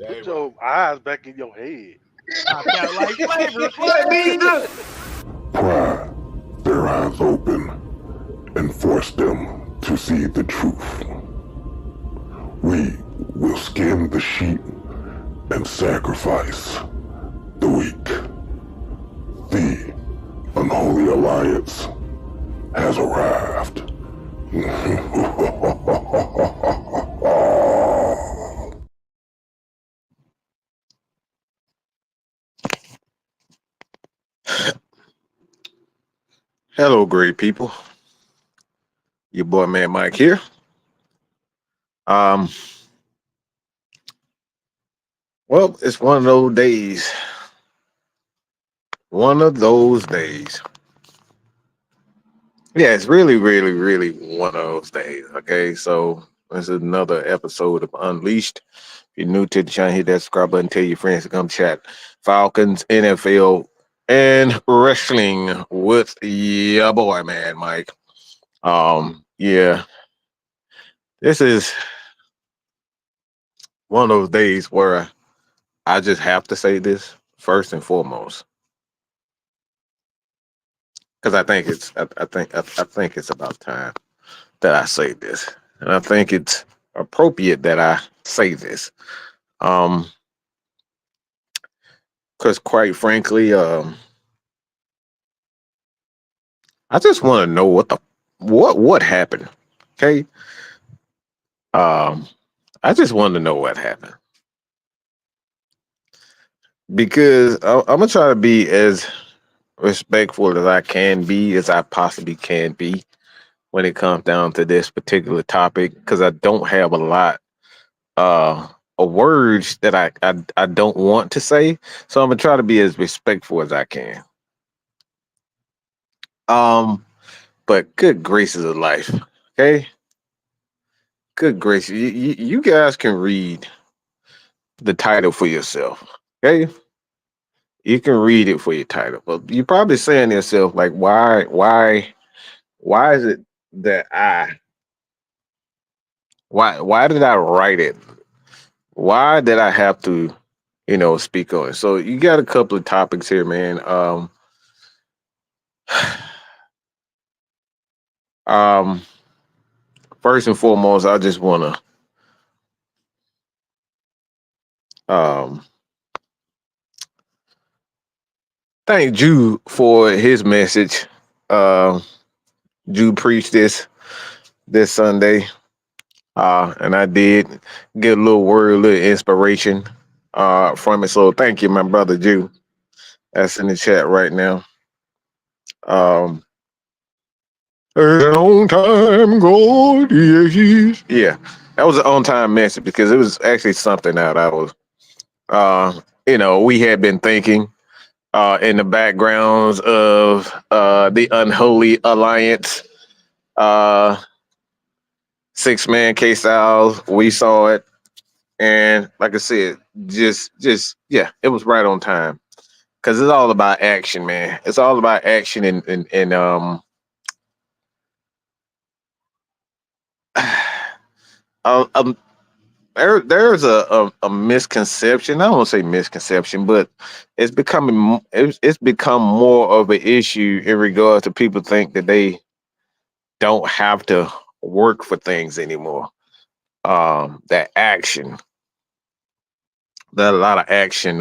Put your eyes back in your head. I felt like slavery. Pry their eyes open and force them to see the truth. We will skin the sheep and sacrifice the weak. The unholy alliance has arrived. Hello, great people. Your boy, Man Mike here. Um, well, it's one of those days. One of those days. Yeah, it's really, really, really one of those days. Okay, so this is another episode of Unleashed. If you're new to the channel, hit that subscribe button. Tell your friends to come chat Falcons, NFL, and wrestling with your boy, Man Mike. Yeah, this is one of those days where I just have to say this first and foremost because I think it's about time that I say this, and I think it's appropriate that I say this. Um, because quite frankly, I just want to know what happened. Okay, um, I just want to know what happened because I'm gonna try to be as respectful as I can be, as I possibly can be when it comes down to this particular topic, because I don't have a lot of words that I don't want to say. So I'm gonna try to be as respectful as I can. Um, but good graces of life. Okay. Good gracious. You guys can read the title for yourself. Okay. You can read it for your title. But you're probably saying to yourself, like, why is it that why did I write it? Why did I have to, speak on it? So you got a couple of topics here, man. Um, first and foremost, I just want to thank Jude for his message. Jude preached this Sunday, and I did get a little word, a little inspiration from it. So thank you, my brother Jude. That's in the chat right now. On time, God, yes. Yeah, that was an on time message because it was actually something that I was, we had been thinking in the backgrounds of the unholy alliance. 6-man K Styles, we saw it, and like I said, just yeah, it was right on time because it's all about action, man. It's all about action and um, there's a misconception. I don't want to say misconception, but it's become more of an issue in regards to people think that they don't have to work for things anymore. That action, that a lot of action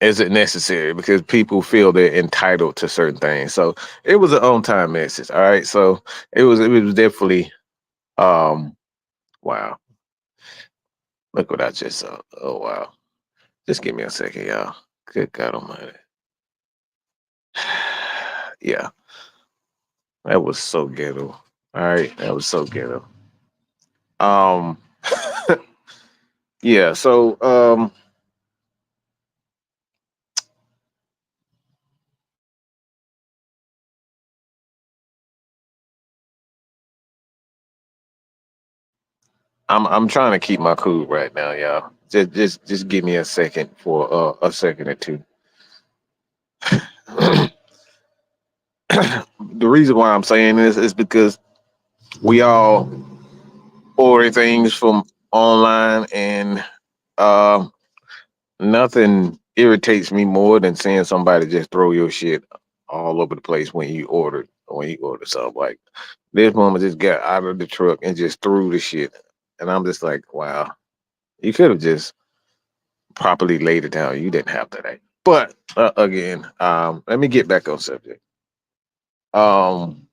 isn't necessary because people feel they're entitled to certain things. So it was an on time message. All right. So it was definitely wow. Look what I just saw. Oh wow. Just give me a second, y'all. Good God Almighty. Yeah, that was so ghetto. All right, that was so ghetto. Um, yeah. So I'm trying to keep my cool right now, y'all. Just give me a second for a second or two. The reason why I'm saying this is because we all order things from online, and um, nothing irritates me more than seeing somebody just throw your shit all over the place when you order something. Like this woman just got out of the truck and just threw the shit, and I'm just like, wow, you could have just properly laid it down. You didn't have to. But again, let me get back on subject. Um,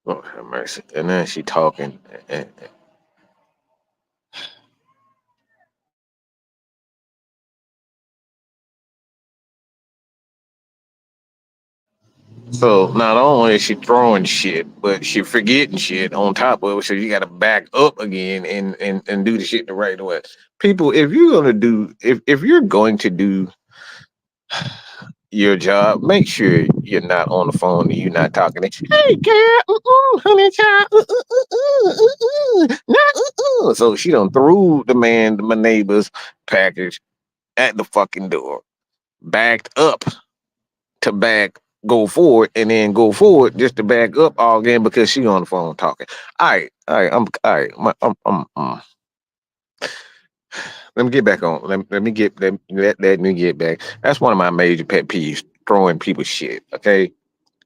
oh, have mercy. And then she talking, and so not only is she throwing shit, but she forgetting shit on top of it. So you got to back up again and do the shit the right way. People, if you're going to do your job, make sure you're not on the phone and you're not talking. Hey, girl, honey, child, nah, so she done threw my neighbor's package at the fucking door, backed up to back, go forward, and then go forward just to back up all again because she on the phone talking. All right, I'm all right. Let me get back on. Let me get back. That's one of my major pet peeves: throwing people's shit. Okay,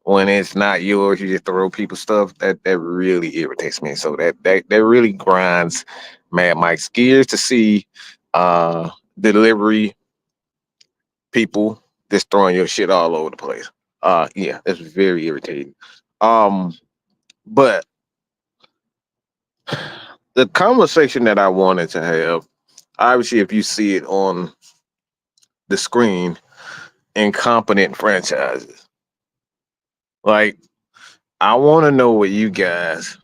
when it's not yours, you just throw people's stuff. That really irritates me. So that really grinds Mad Mike's gears to see delivery people just throwing your shit all over the place. Yeah, it's very irritating. Um, but the conversation that I wanted to have, obviously, if you see it on the screen, incompetent franchises. Like, I want to know what you guys.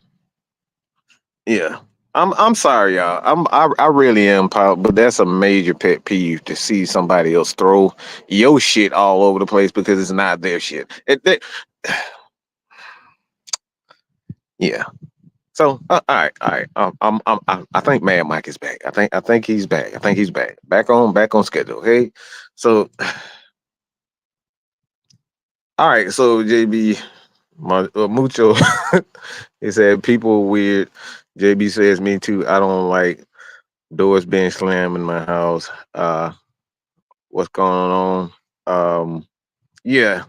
Yeah, I'm sorry, y'all. I really am, but that's a major pet peeve to see somebody else throw your shit all over the place because it's not their shit. Yeah. So, all right. I think Mad Mike is back. I think he's back. I think he's back. Back on schedule. Okay. So, all right. So, JB, Mucho, he said people are weird. JB says me too. I don't like doors being slammed in my house. What's going on? Yeah.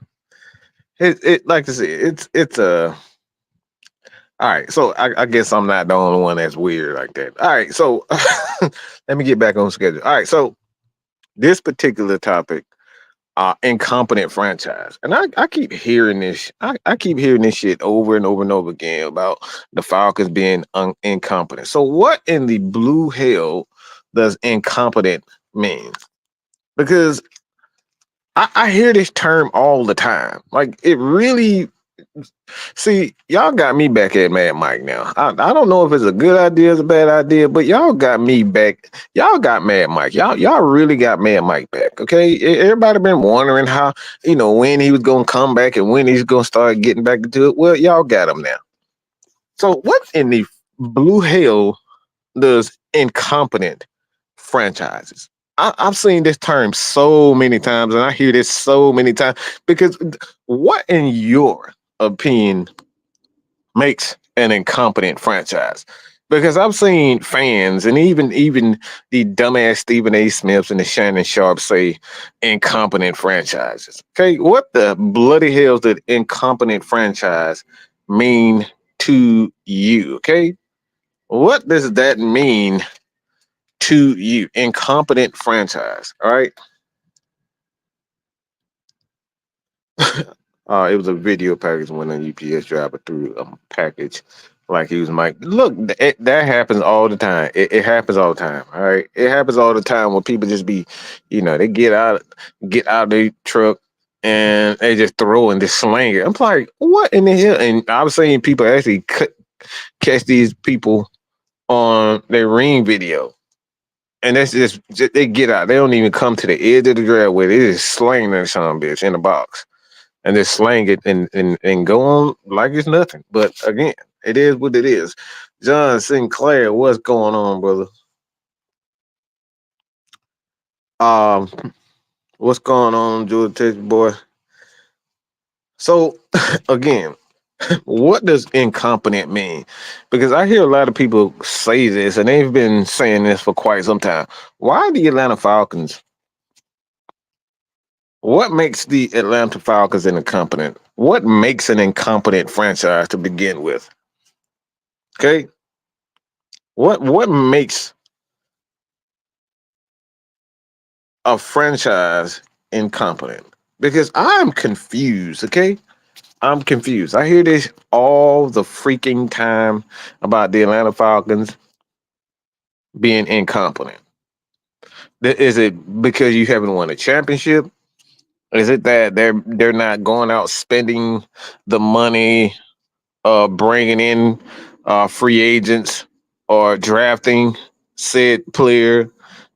It like I said, it's a. All right, so I guess I'm not the only one that's weird like that. All right, so let me get back on schedule. All right, so this particular topic, incompetent franchise, and I keep hearing this. I keep hearing this shit over and over and over again about the Falcons being incompetent. So what in the blue hell does incompetent mean? Because I hear this term all the time. Like it really. See, y'all got me back at Mad Mike now. I don't know if it's a good idea or a bad idea, but y'all got me back. Y'all got Mad Mike. Y'all really got Mad Mike back. Okay, everybody been wondering how when he was gonna come back and when he's gonna start getting back into it. Well, y'all got him now. So what in the blue hell does incompetent franchises? I've seen this term so many times, and I hear this so many times because what in your opinion makes an incompetent franchise? Because I've seen fans and even the dumbass Stephen A. Smiths and the Shannon Sharps say incompetent franchises. Okay, what the bloody hell did incompetent franchise mean to you? Okay, what does that mean to you? Incompetent franchise. All right. It was a video package when a UPS driver threw a package like he was Mike. Look, that happens all the time. It happens all the time. All right, it happens all the time when people just be, they get out of their truck and they just throw and just slang it. I'm like, what in the hell? And I've seen people actually catch these people on their ring video. And that's just they get out. They don't even come to the edge of the driveway. They just slang that son of a bitch in the box and just slang it and go on like it's nothing. But again, it is what it is. John Sinclair, what's going on, brother? Um, what's going on, George Texas boy? So again, What does incompetent mean? Because I hear a lot of people say this, and they've been saying this for quite some time. Why the Atlanta Falcons? What makes the Atlanta Falcons incompetent? What makes an incompetent franchise to begin with? Okay, what makes a franchise incompetent? Because I'm confused. Okay, I'm confused. I hear this all the freaking time about the Atlanta Falcons being incompetent. Is it because you haven't won a championship? Is it that they're not going out spending the money, bringing in free agents or drafting said player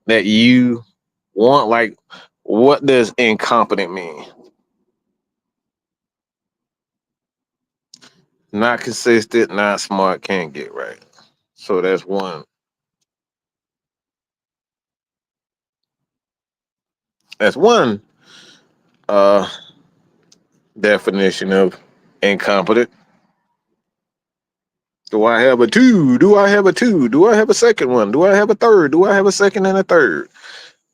that you want? Like, what does incompetent mean? Not consistent, not smart, can't get right. So that's one. That's one uh, definition of incompetent. Do I have a two? Do I have a two? Do I have a second one? Do I have a third? Do I have a second and a third?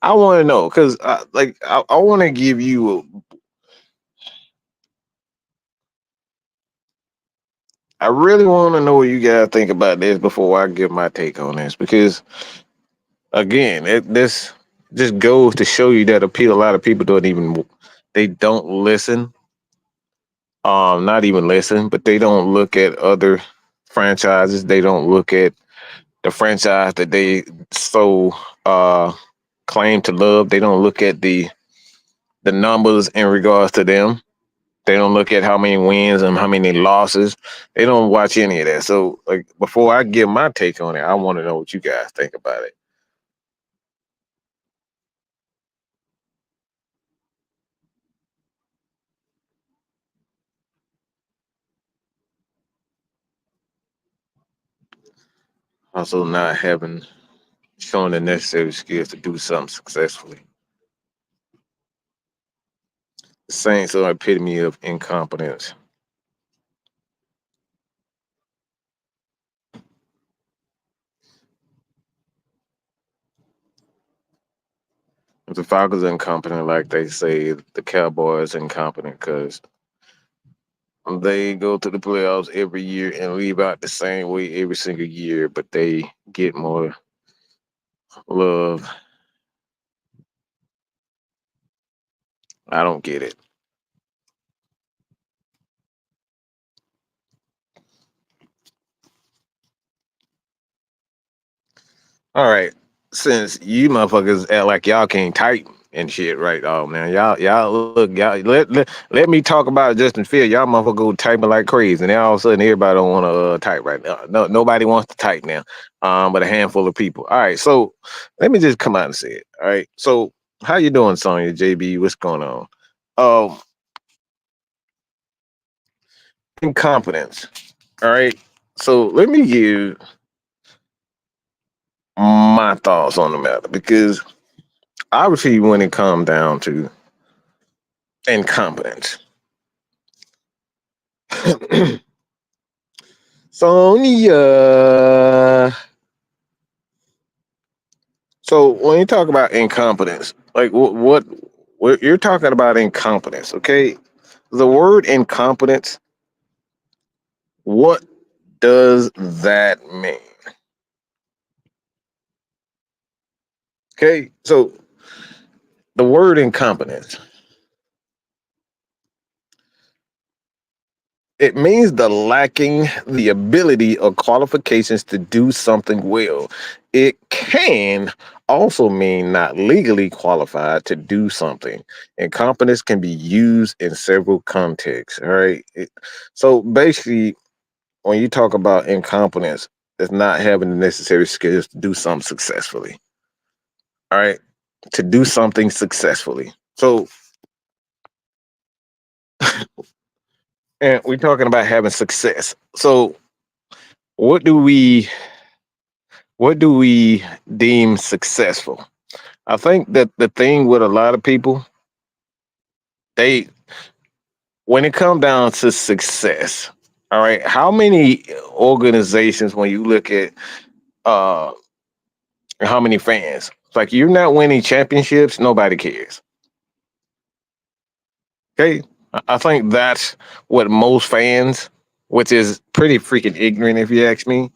I want to know because, I want to give you. I really want to know what you guys think about this before I give my take on this. Because again, this just goes to show you that a lot of people they don't listen. Not even listen, but they don't look at other franchises. They don't look at the franchise that they so uh claim to love. They don't look at the numbers in regards to them. They don't look at how many wins and how many losses. They don't watch any of that. So, like, before I give my take on it, I want to know what you guys think about it. Also, not having shown the necessary skills to do something successfully. The Saints are epitome of incompetence. If the Falcons are incompetent, like they say, the Cowboys incompetent because they go to the playoffs every year and leave out the same way every single year, but they get more love. I don't get it. All right. Since you motherfuckers act like y'all can't type and shit, right? Oh man, y'all look, y'all let me talk about Justin Field. Y'all motherfucker go typing like crazy, and then all of a sudden everybody don't want to type right now. No, nobody wants to type now. But a handful of people. All right, so let me just come out and say it. All right, so how you doing, Sonya? JB, what's going on? Um, Incompetence. All right, so let me give my thoughts on the matter because obviously when it comes down to incompetence. Sonia. So when you talk about incompetence, like what you're talking about incompetence, okay? The word incompetence, what does that mean? Okay, so the word incompetence, it means the lacking the ability or qualifications to do something well. It can also mean not legally qualified to do something. Incompetence can be used in several contexts. All right. So basically, when you talk about incompetence, it's not having the necessary skills to do something successfully. All right. To do something successfully. So, and we're talking about having success. So, what do we what do we deem successful? I think that the thing with a lot of people, they when it comes down to success, All right. How many organizations, when you look at uh how many fans? It's like you're not winning championships, nobody cares. Okay. I think that's what most fans, which is pretty freaking ignorant if you ask me.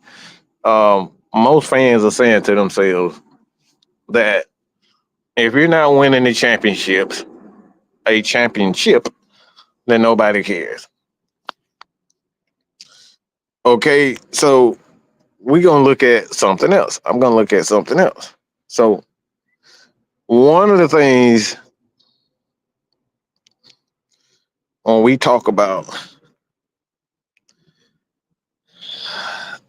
Most fans are saying to themselves that if you're not winning the championships, a championship, then nobody cares. Okay, so we're gonna look at something else. I'm gonna look at something else. So one of the things when we talk about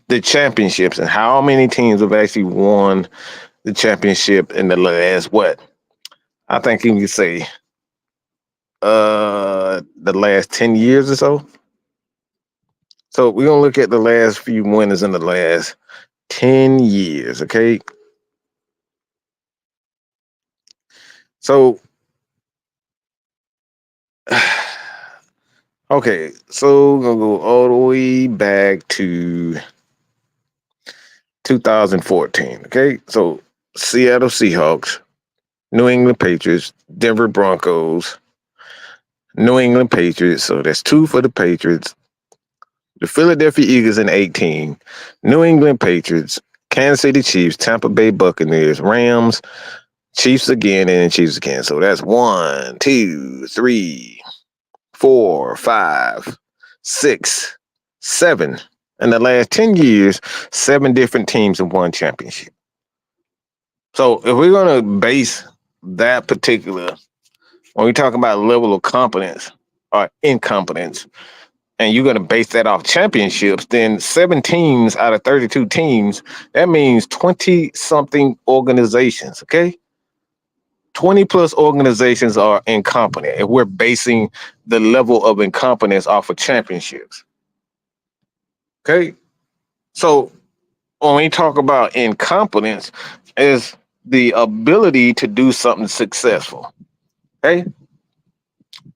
the championships and how many teams have actually won the championship in the last what? I think you can say the last 10 years or so. So we're gonna look at the last few winners in the last 10 years, okay? So okay, so we're gonna go all the way back to 2014. Okay, so Seattle Seahawks, New England Patriots, Denver Broncos, New England Patriots. So that's two for the Patriots. The Philadelphia Eagles in 18, New England Patriots, Kansas City Chiefs, Tampa Bay Buccaneers, Rams, Chiefs again, and Chiefs again. So that's 1, 2, 3, 4, 5, 6, 7. In the last 10 years, 7 different teams have won championship. So if we're going to base that particular, when we talk about level of competence or incompetence, and you're going to base that off championships, then 7 teams out of 32 teams, that means 20 something organizations, okay? 20 plus organizations are incompetent if we're basing the level of incompetence off of championships. Okay. So when we talk about incompetence, is the ability to do something successful. Okay.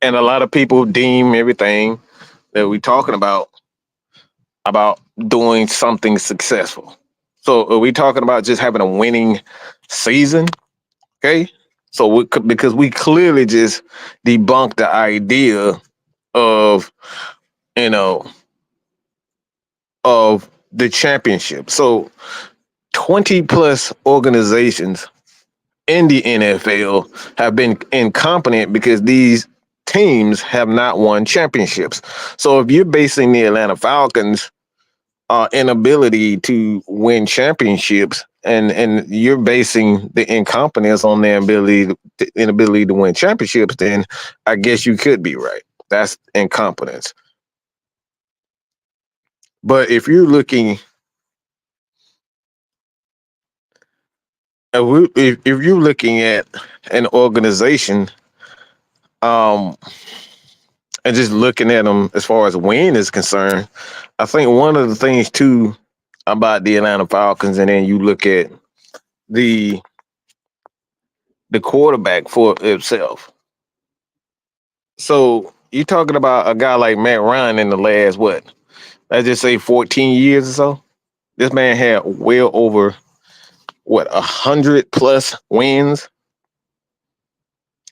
And a lot of people deem everything that we're talking about doing something successful. So are we talking about just having a winning season? Okay. So because we clearly just debunked the idea of, you know, of the championship. So 20 plus organizations in the NFL have been incompetent because these teams have not won championships. So if you're basing the Atlanta Falcons inability to win championships and you're basing the incompetence on their inability to win championships, then I guess you could be right. That's incompetence. But if you're looking if you're looking at an organization um and just looking at them as far as win is concerned, I think one of the things too about the Atlanta Falcons, and then you look at the quarterback for itself. So you're talking about a guy like Matt Ryan in the last what? Let's just say 14 years or so. This man had well over what 100 plus wins.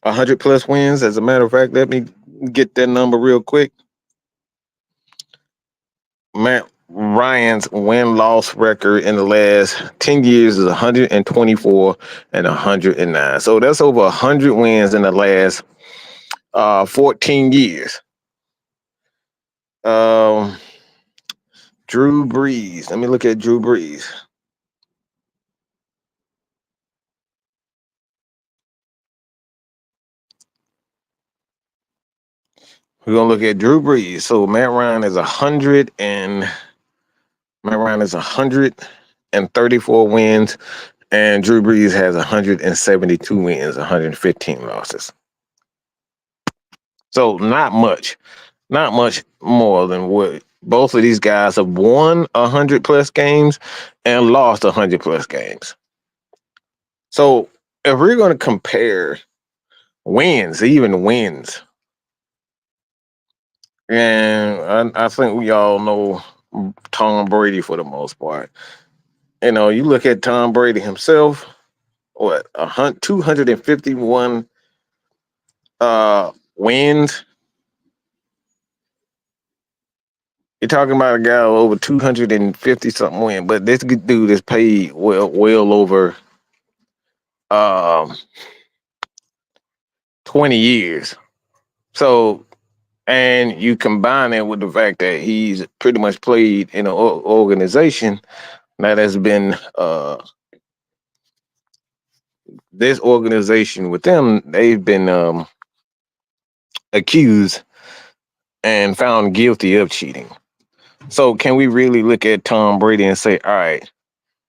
100 plus wins. As a matter of fact, let me get that number real quick. Matt Ryan's win-loss record in the last 10 years is 124 and 109. So that's over 100 wins in the last 14 years. Um, Drew Brees. Let me look at Drew Brees. We're gonna look at Drew Brees. So Matt Ryan is 134 wins, and Drew Brees has 172 wins, 115 losses. So not much more than what both of these guys have won 100 plus games and lost 100 plus games. So if we're going to compare wins, even wins, And I think we all know Tom Brady for the most part. You look at Tom Brady himself. What 251 wins. You're talking about a guy over 250 something win, but this good dude is paid well over um 20 years. So, and you combine it with the fact that he's pretty much played in an organization that has been this organization with them, they've been accused and found guilty of cheating. So can we really look at Tom Brady and say, all right,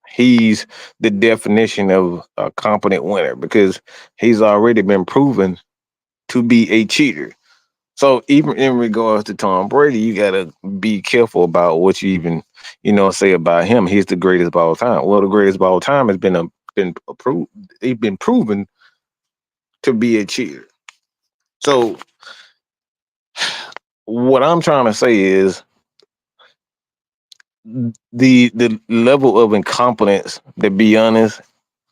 he's the definition of a competent winner because he's already been proven to be a cheater. So even in regards to Tom Brady, you gotta be careful about what you even, say about him. He's the greatest of all time. Well, the greatest of all time has been approved. He's been proven to be a cheater. So what I'm trying to say is the level of incompetence, to be honest,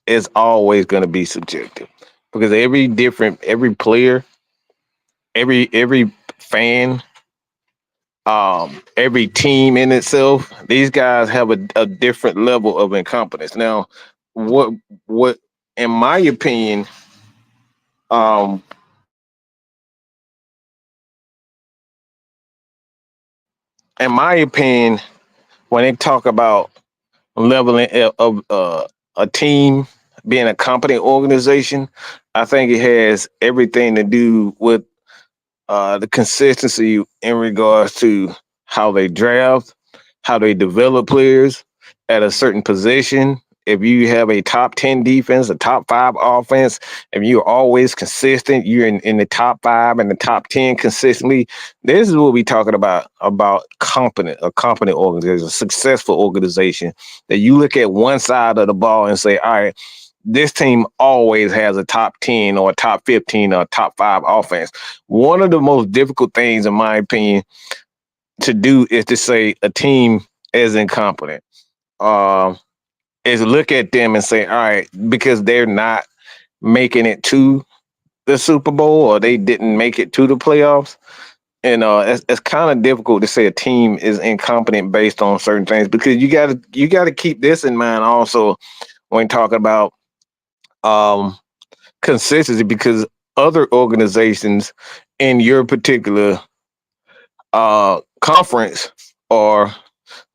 is always going to be subjective because every player, every fan, every team in itself, these guys have a different level of incompetence. Now, what in my opinion, um, in my opinion, when they talk about leveling of a team being a competent organization, I think it has everything to do with the consistency in regards to how they draft, how they develop players at a certain position. If you have a top 10 defense, a top 5 offense, if you're always consistent, you're in the top 5 and the top 10 consistently. This is what we're talking about a competent organization, a successful organization that you look at one side of the ball and say, all right, this team always has a top 10 or a top 15 or a top 5 offense. One of the most difficult things, in my opinion, to do is to say a team is incompetent. Uh, is look at them and say, all right, because they're not making it to the Super Bowl or they didn't make it to the playoffs. And it's kind of difficult to say a team is incompetent based on certain things because you gotta keep this in mind also when talking about um, consistency because other organizations in your particular conference or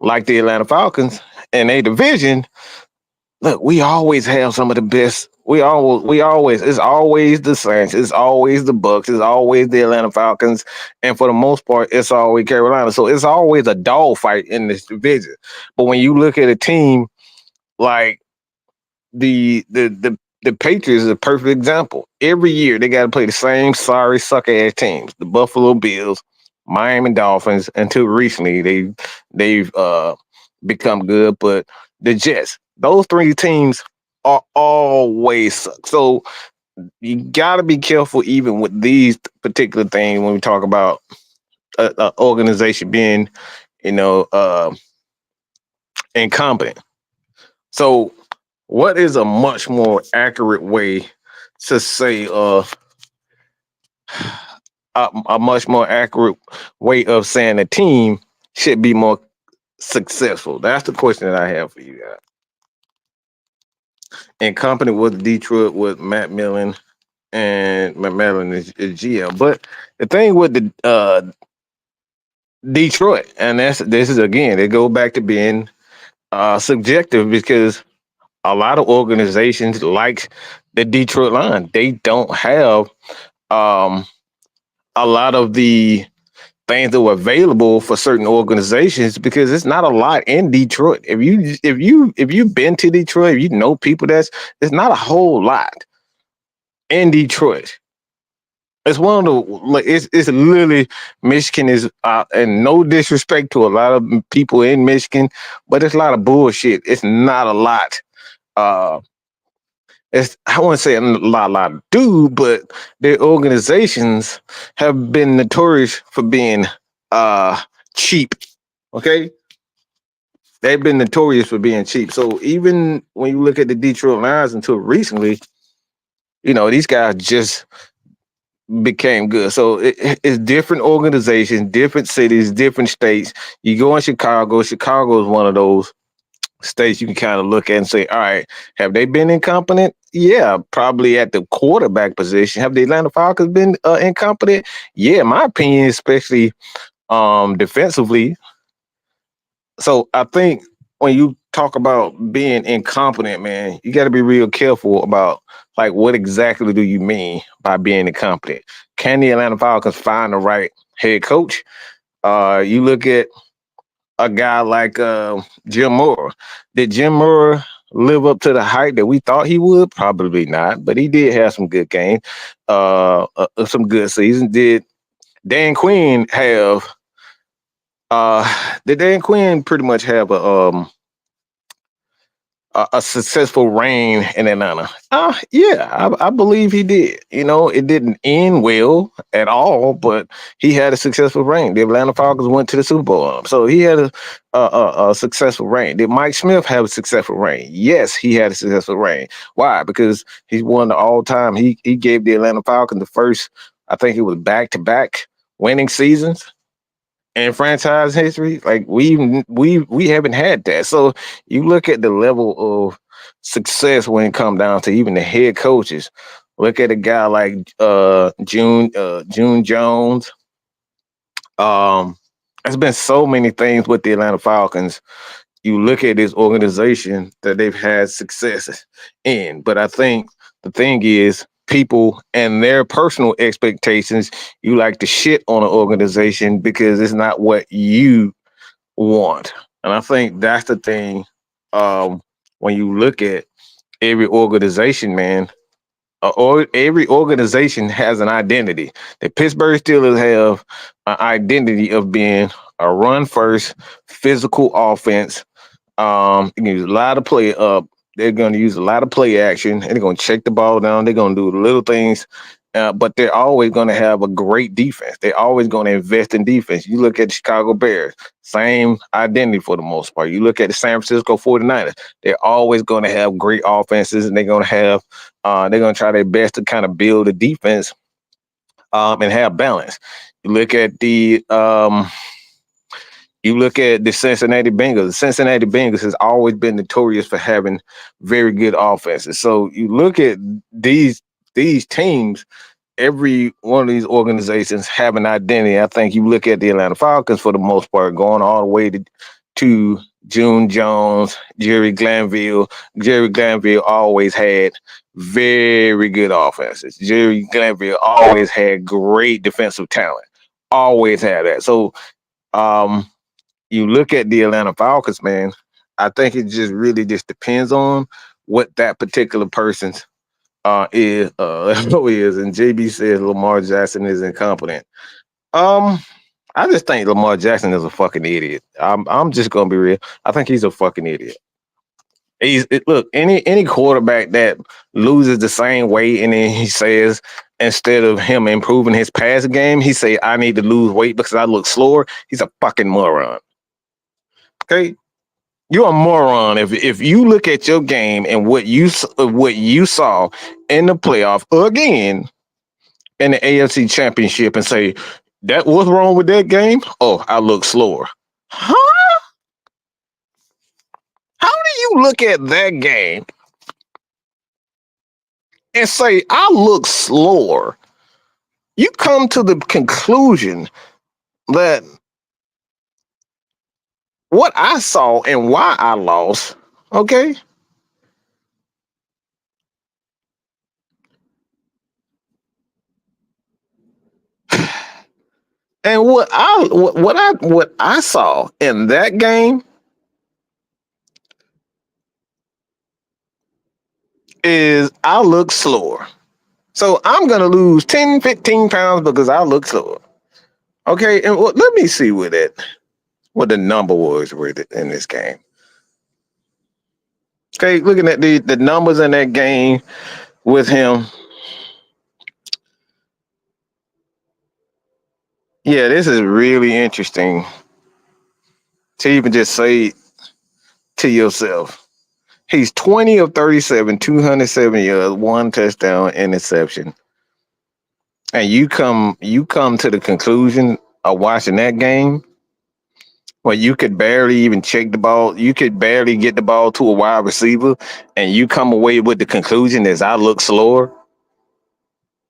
like the Atlanta Falcons in a division, look, we always have some of the best. We always it's always the Saints, it's always the Bucks, it's always the Atlanta Falcons, and for the most part, it's always Carolina. So it's always a dogfight in this division. But when you look at a team like the Patriots is a perfect example. Every year they got to play the same sorry sucker ass teams: the Buffalo Bills, Miami Dolphins. Until recently, they've become good, but the Jets. Those three teams are always suck. So you got to be careful even with these particular things when we talk about a organization being, you know, incompetent. So what is a much more accurate way to say a much more accurate way of saying a team should be more successful? That's the question that I have for you guys. And company with Detroit with Matt Millen and Matt Millen is GM. But the thing with the Detroit, and this is again, it go back to being subjective because a lot of organizations like the Detroit Lions, they don't have um, a lot of the things that were available for certain organizations because it's not a lot in Detroit. If you've been to Detroit, if you know people it's not a whole lot in Detroit. It's one of the like it's literally Michigan is and no disrespect to a lot of people in Michigan, but it's a lot of bullshit. It's not a lot. Uh, it's I want to say a lot to do, but their organizations have been notorious for being cheap. Okay, they've been notorious for being cheap. So even when you look at the Detroit Lions until recently, these guys just became good. So it's different organizations, different cities, different states. You go in Chicago. Chicago is one of those states you can kind of look at and say, all right, have they been incompetent? Yeah, probably at the quarterback position. Have the Atlanta Falcons been incompetent? Yeah, in my opinion, especially defensively. So I think when you talk about being incompetent, man, you got to be real careful about like what exactly do you mean by being incompetent? Can the Atlanta Falcons find the right head coach? You look at a guy like Jim Moore. Did Jim Moore live up to the hype that we thought he would? Probably not, but he did have some good games, some good seasons. Did Dan Quinn pretty much have a successful reign in Atlanta? Yeah, I believe he did. It didn't end well at all, but he had a successful reign. The Atlanta Falcons went to the Super Bowl, so he had a successful reign. Did Mike Smith have a successful reign? Yes, he had a successful reign. Why? Because he's won the all-time. He gave the Atlanta Falcons the first, I think it was back-to-back winning seasons in franchise history. Like we haven't had that. So you look at the level of success when it comes down to even the head coaches. Look at a guy like June Jones. There's been so many things with the Atlanta Falcons. You look at this organization that they've had success in, but I think the thing is people and their personal expectations. You like to shit on an organization because it's not what you want, and I think that's the thing. When you look at every organization, man, or every organization has an identity. The Pittsburgh Steelers have an identity of being a run first, physical offense. You can use a lot of play up. They're going to use a lot of play action, and they're going to check the ball down. They're going to do little things, but they're always going to have a great defense. They're always going to invest in defense. You look at the Chicago Bears, same identity for the most part. You look at the San Francisco 49ers, they're always going to have great offenses, and they're going to try their best to kind of build a defense and have balance. You look at the Cincinnati Bengals. The Cincinnati Bengals has always been notorious for having very good offenses. So you look at these teams, every one of these organizations have an identity. I think you look at the Atlanta Falcons for the most part, going all the way to June Jones, Jerry Glanville. Jerry Glanville always had very good offenses. Jerry Glanville always had great defensive talent. Always had that. So you look at the Atlanta Falcons, man, I think it just really just depends on what that particular person's is. And JB says Lamar Jackson is incompetent. I just think Lamar Jackson is a fucking idiot. I'm just gonna be real. I think he's a fucking idiot. Look, any quarterback that loses the same weight and then he says instead of him improving his pass game, he say I need to lose weight because I look slower. He's a fucking moron. Okay, you're a moron if you look at your game and what you saw in the playoff again in the AFC Championship and say that what's wrong with that game? Oh, I look slower. Huh? How do you look at that game and say I look slower? You come to the conclusion that what I saw and why I lost, okay? And what I saw in that game is I look slower. So I'm gonna lose 10, 15 pounds because I look slower. Okay, and let me see what the number was with it in this game. Okay, looking at the numbers in that game with him. Yeah, this is really interesting to even just say to yourself. He's 20 of 37, 207 yards, one touchdown, interception. And you come to the conclusion of watching that game where you could barely even check the ball, you could barely get the ball to a wide receiver, and you come away with the conclusion is I look slower.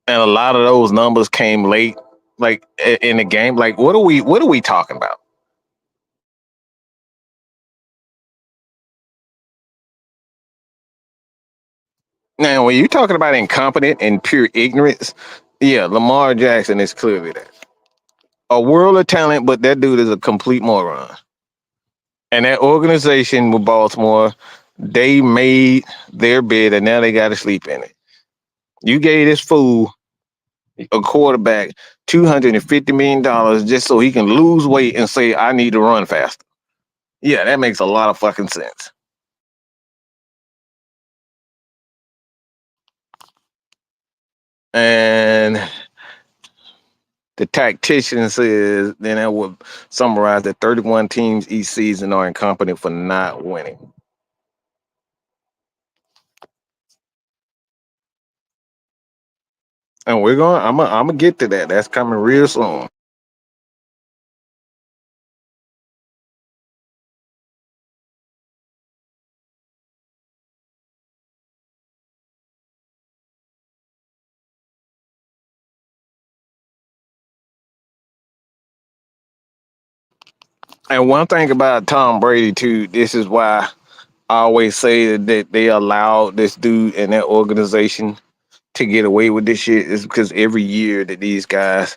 And a lot of those numbers came late, like in the game. Like, what are we talking about? Now, when you're talking about incompetent and pure ignorance, yeah, Lamar Jackson is clearly that. A world of talent, but that dude is a complete moron. And that organization with Baltimore, they made their bed and now they got to sleep in it. You gave this fool, a quarterback, $250 million just so he can lose weight and say, I need to run faster. Yeah, that makes a lot of fucking sense. And the tactician says, then that would summarize that 31 teams each season are incompetent for not winning. And I'm gonna get to that. That's coming real soon. And one thing about Tom Brady too, this is why I always say that they allowed this dude and that organization to get away with this shit is because every year that these guys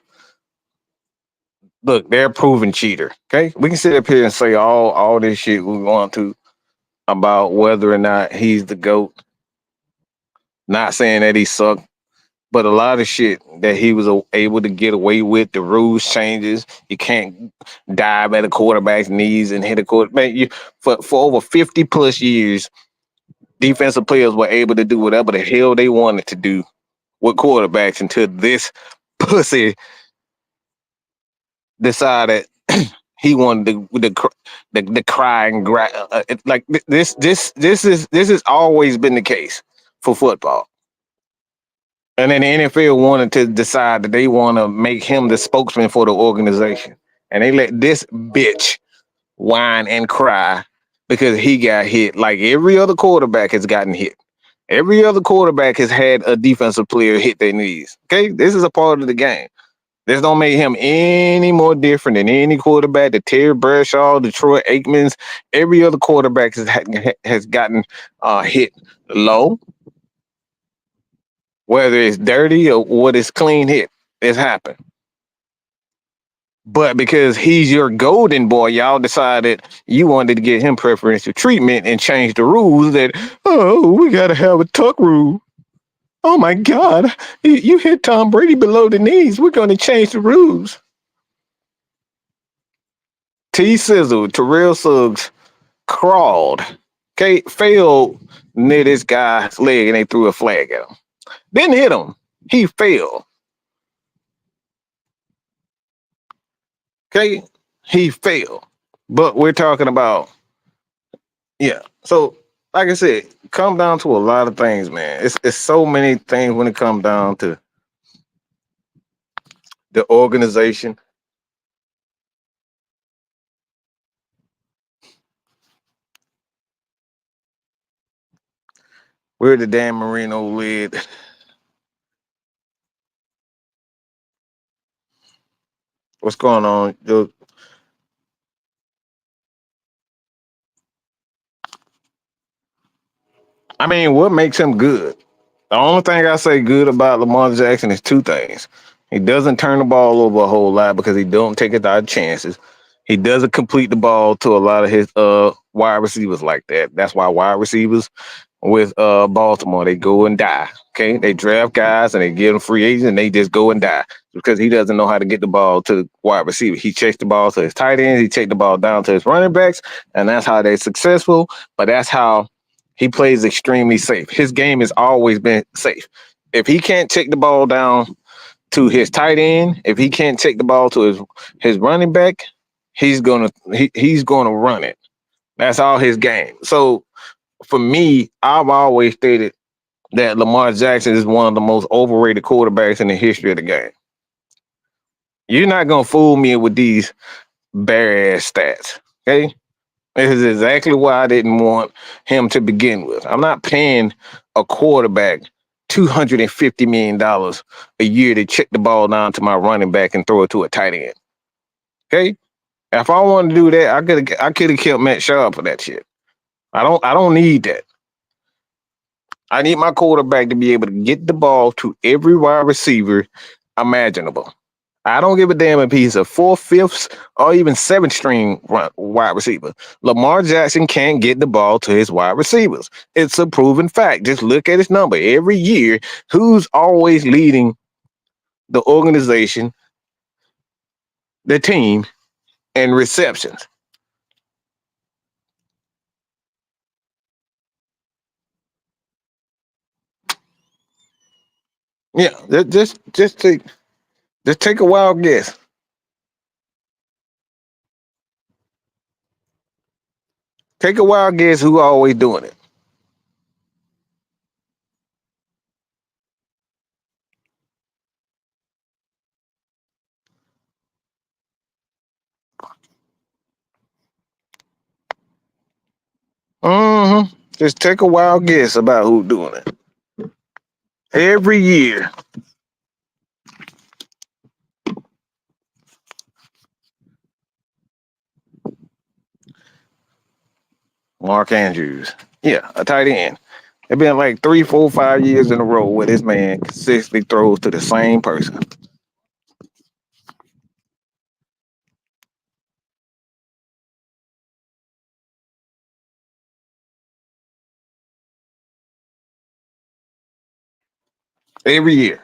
look, they're a proven cheater. Okay, we can sit up here and say all this shit we want to about whether or not he's the GOAT. Not saying that he sucked, but a lot of shit that he was able to get away with, the rules changes. You can't dive at a quarterback's knees and hit a quarterback. For over 50 plus years, defensive players were able to do whatever the hell they wanted to do with quarterbacks until this pussy decided he wanted the cry and like this has always been the case for football. And then the NFL wanted to decide that they want to make him the spokesman for the organization. And they let this bitch whine and cry because he got hit like every other quarterback has gotten hit. Every other quarterback has had a defensive player hit their knees. Okay? This is a part of the game. This don't make him any more different than any quarterback. The Terry Bradshaw, the Troy Aikmans, every other quarterback has gotten hit low, whether it's dirty or what is clean hit. It's happened. But because he's your golden boy, y'all decided you wanted to get him preferential treatment and change the rules that, oh, we got to have a tuck rule. Oh my God, you hit Tom Brady below the knees. We're going to change the rules. T Sizzle, Terrell Suggs crawled, okay, fell near this guy's leg and they threw a flag at him. Didn't hit him. He fell. Okay, he fell. But we're talking about, yeah. So, like I said, come down to a lot of things, man. It's so many things when it comes down to the organization. Where the Dan Marino lid. What's going on? I mean, what makes him good? The only thing I say good about Lamar Jackson is two things. He doesn't turn the ball over a whole lot because he don't take a lot of chances. He doesn't complete the ball to a lot of his wide receivers like that. That's why wide receivers with Baltimore, they go and die. Okay, they draft guys and they give them free agents and they just go and die because he doesn't know how to get the ball to the wide receiver. He checks the ball to his tight ends, he takes the ball down to his running backs, and that's how they're successful. But that's how he plays extremely safe. His game has always been safe. If he can't take the ball down to his tight end. If he can't take the ball to his running back, he's gonna run it. That's all his game. So for me, I've always stated that Lamar Jackson is one of the most overrated quarterbacks in the history of the game. You're not gonna fool me with these bare ass stats. Okay? This is exactly why I didn't want him to begin with. I'm not paying a quarterback $250 million a year to check the ball down to my running back and throw it to a tight end. Okay? If I wanted to do that, I could have kept Matt Sharp for that shit. I don't need that. I need my quarterback to be able to get the ball to every wide receiver imaginable. I don't give a damn if he's a fourth, fifth, or even seventh string wide receiver. Lamar Jackson can't get the ball to his wide receivers. It's a proven fact. Just look at his number. Every year, who's always leading the organization, the team, and receptions? Yeah, just take a wild guess. Take a wild guess who always doing it. Just take a wild guess about who's doing it. Every year. Mark Andrews. Yeah, a tight end. It's been like 3, 4, 5 years in a row where this man consistently throws to the same person. Every year.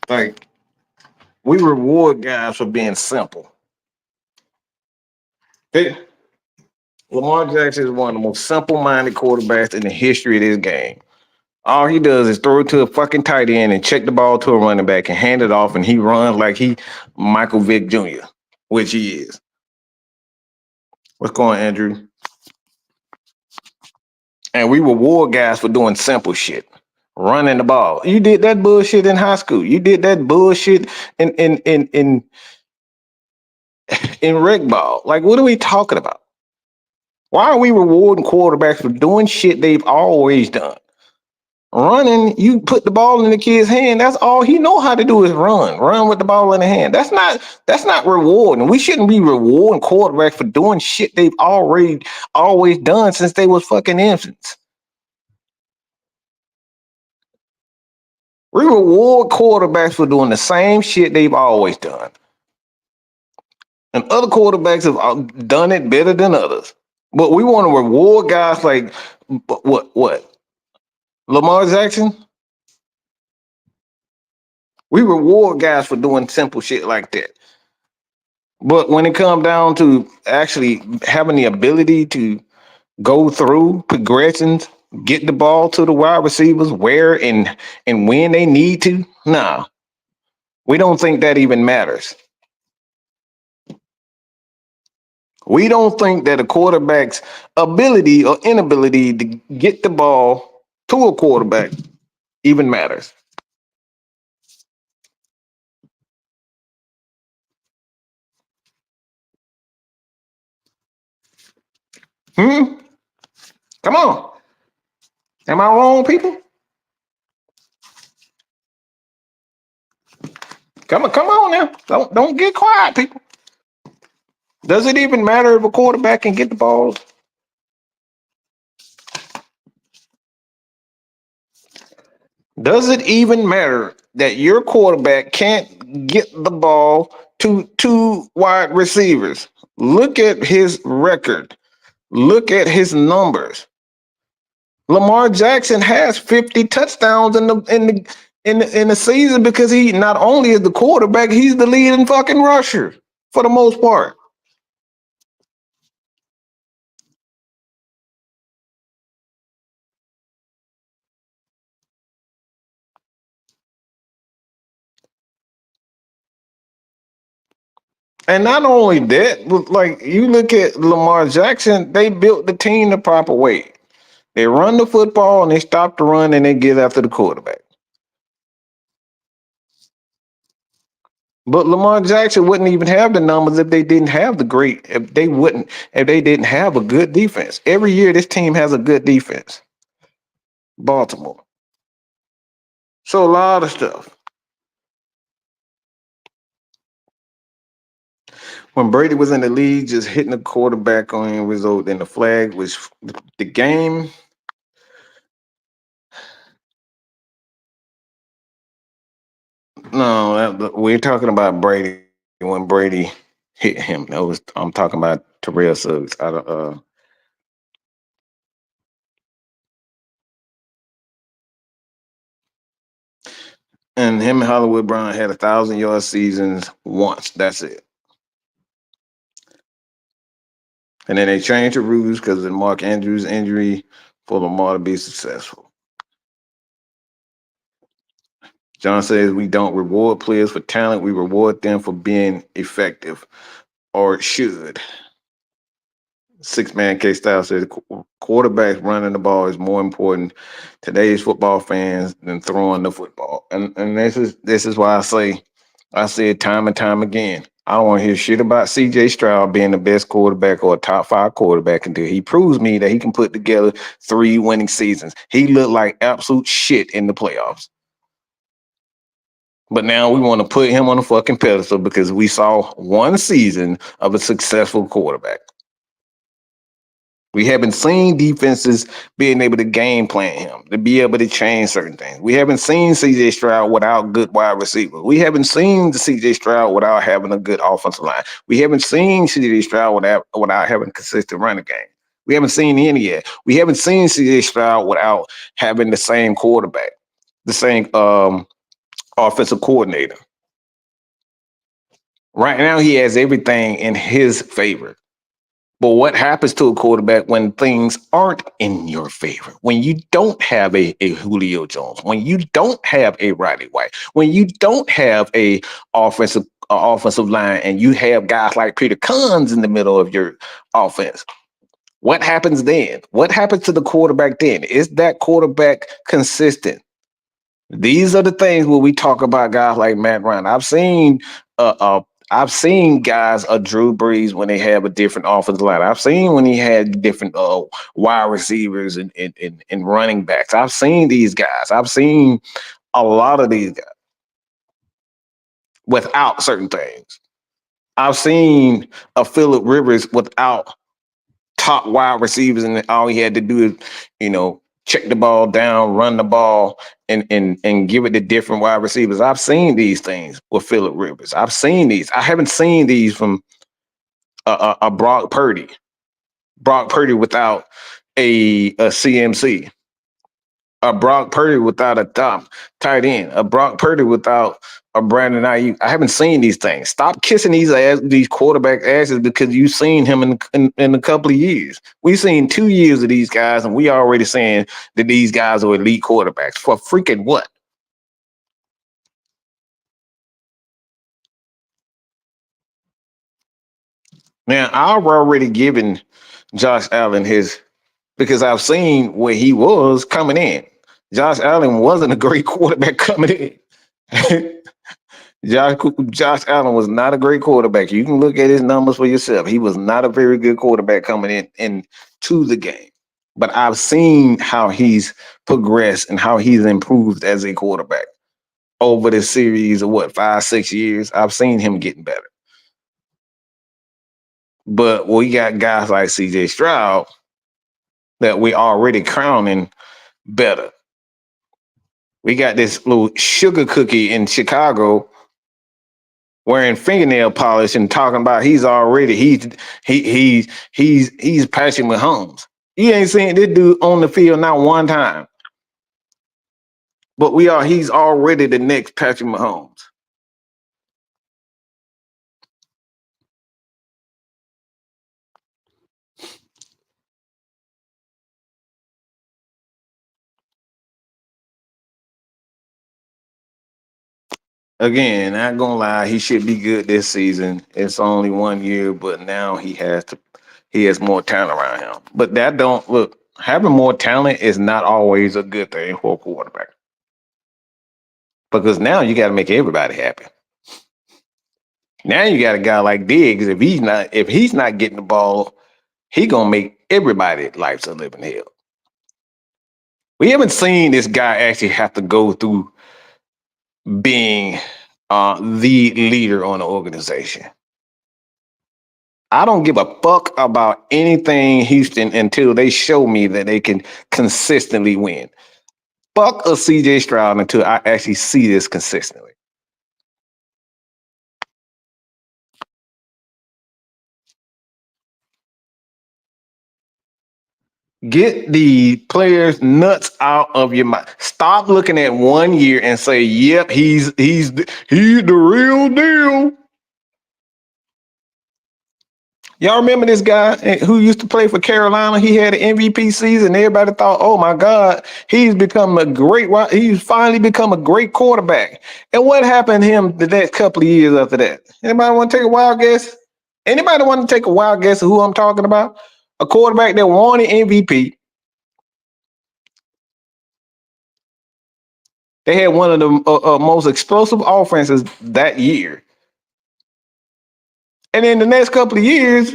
Like, we reward guys for being simple. Hey, Lamar Jackson is one of the most simple-minded quarterbacks in the history of this game. All he does is throw it to a fucking tight end and check the ball to a running back and hand it off, and he runs like he Michael Vick Jr., which he is. What's going on, Andrew? And we reward guys for doing simple shit. Running the ball. You did that bullshit in high school. You did that bullshit in rec ball. Like, what are we talking about? Why are we rewarding quarterbacks for doing shit they've always done? Running, you put the ball in the kid's hand. That's all he know how to do is run. Run with the ball in the hand. That's not rewarding. We shouldn't be rewarding quarterbacks for doing shit they've always done since they was fucking infants. We reward quarterbacks for doing the same shit they've always done. And other quarterbacks have done it better than others. But we want to reward guys like what? Lamar Jackson? We reward guys for doing simple shit like that. But when it comes down to actually having the ability to go through progressions, get the ball to the wide receivers where and when they need to, nah. We don't think that even matters. We don't think that a quarterback's ability or inability to get the ball to a quarterback even matters. Come on. Am I wrong, people? Come on now. Don't get quiet, people. Does it even matter if a quarterback can get the balls? Does it even matter that your quarterback can't get the ball to two wide receivers? Look at his record. Look at his numbers. Lamar Jackson has 50 touchdowns in the season because he not only is the quarterback, he's the leading fucking rusher for the most part. And not only that, but like you look at Lamar Jackson, they built the team the proper way. They run the football and they stop the run and they get after the quarterback. But Lamar Jackson wouldn't even have the numbers if they didn't have if they didn't have a good defense. Every year this team has a good defense. Baltimore. So a lot of stuff. When Brady was in the league, just hitting the quarterback on end result in the flag was the game. No, we're talking about Brady when Brady hit him. I'm talking about Terrell Suggs. And him and Hollywood Brown had 1,000-yard seasons once. That's it. And then they changed the rules because of Mark Andrews' injury for Lamar to be successful. John says we don't reward players for talent. We reward them for being effective, or it should. Six-man K-Style says quarterbacks running the ball is more important today's football fans than throwing the football. And this is why I say it time and time again. I don't want to hear shit about CJ Stroud being the best quarterback or a top 5 quarterback until he proves me that he can put together 3 winning seasons. He looked like absolute shit in the playoffs. But now we want to put him on a fucking pedestal because we saw one season of a successful quarterback. We haven't seen defenses being able to game plan him, to be able to change certain things. We haven't seen CJ Stroud without good wide receivers. We haven't seen the CJ Stroud without having a good offensive line. We haven't seen CJ Stroud without having a consistent running game. We haven't seen any yet. We haven't seen CJ Stroud without having the same quarterback, the same offensive coordinator. Right now, he has everything in his favor. But what happens to a quarterback when things aren't in your favor? When you don't have a Julio Jones, when you don't have a Roddy White, when you don't have a offensive line, and you have guys like Peter Kunz in the middle of your offense. What happens then? What happens to the quarterback then? Is that quarterback consistent? These are the things where we talk about guys like Matt Ryan. I've seen guys Drew Brees when they have a different offensive line. I've seen when he had different wide receivers and running backs. I've seen these guys. I've seen a lot of these guys without certain things. I've seen a Phillip Rivers without top wide receivers, and all he had to do is, check the ball down, run the ball, and give it to different wide receivers. I've seen these things with Phillip Rivers. I've seen these. I haven't seen these from a Brock Purdy. Brock Purdy without a CMC. A Brock Purdy without a top tight end. A Brock Purdy without a Brandon Ayuk. I haven't seen these things. Stop kissing these quarterback asses because you've seen him in a couple of years. We've seen 2 years of these guys, and we already saying that these guys are elite quarterbacks. For freaking what? Now, I've already given Josh Allen his, because I've seen where he was coming in. Josh Allen wasn't a great quarterback coming in. Josh Allen was not a great quarterback. You can look at his numbers for yourself. He was not a very good quarterback coming into the game. But I've seen how he's progressed and how he's improved as a quarterback over the series of 5, 6 years. I've seen him getting better. But we got guys like CJ Stroud that we already crowning better. We got this little sugar cookie in Chicago wearing fingernail polish and talking about he's Patrick Mahomes. You ain't seen this dude on the field not one time. But he's already the next Patrick Mahomes. Again, not gonna lie, he should be good this season. It's only 1 year, but now he has more talent around him. But that don't look having more talent is not always a good thing for a quarterback. Because now you got to make everybody happy. Now you got a guy like Diggs. If he's not getting the ball, he gonna make everybody life's a living hell. We haven't seen this guy actually have to go through being the leader on the organization. I don't give a fuck about anything Houston until they show me that they can consistently win. Fuck a CJ Stroud until I actually see this consistently. Get the players' nuts out of your mind. Stop looking at 1 year and say, "Yep, he's the real deal." Y'all remember this guy who used to play for Carolina? He had an MVP season. Everybody thought, "Oh my God, he's finally become a great quarterback." And what happened to him the next couple of years after that? Anybody want to take a wild guess? Anybody want to take a wild guess of who I'm talking about? A quarterback that won an MVP. They had one of the most explosive offenses that year. And in the next couple of years,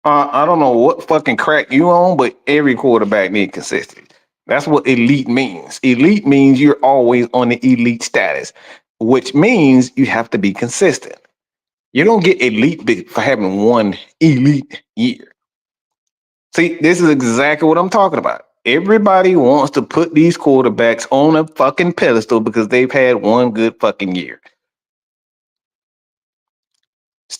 I don't know what fucking crack you on, but every quarterback needs consistency. That's what elite means. Elite means you're always on the elite status, which means you have to be consistent. You don't get elite for having one elite year. See, this is exactly what I'm talking about. Everybody wants to put these quarterbacks on a fucking pedestal because they've had one good fucking year.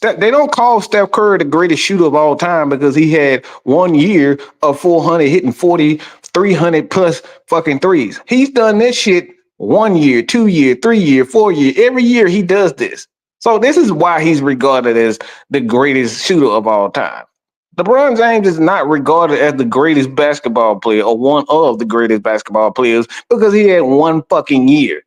They don't call Steph Curry the greatest shooter of all time because he had 1 year of 400 hitting 40, 300 plus fucking threes. He's done this shit 1 year, 2 year, 3 year, 4 year. Every year he does this. So this is why he's regarded as the greatest shooter of all time. LeBron James is not regarded as the greatest basketball player or one of the greatest basketball players because he had one fucking year.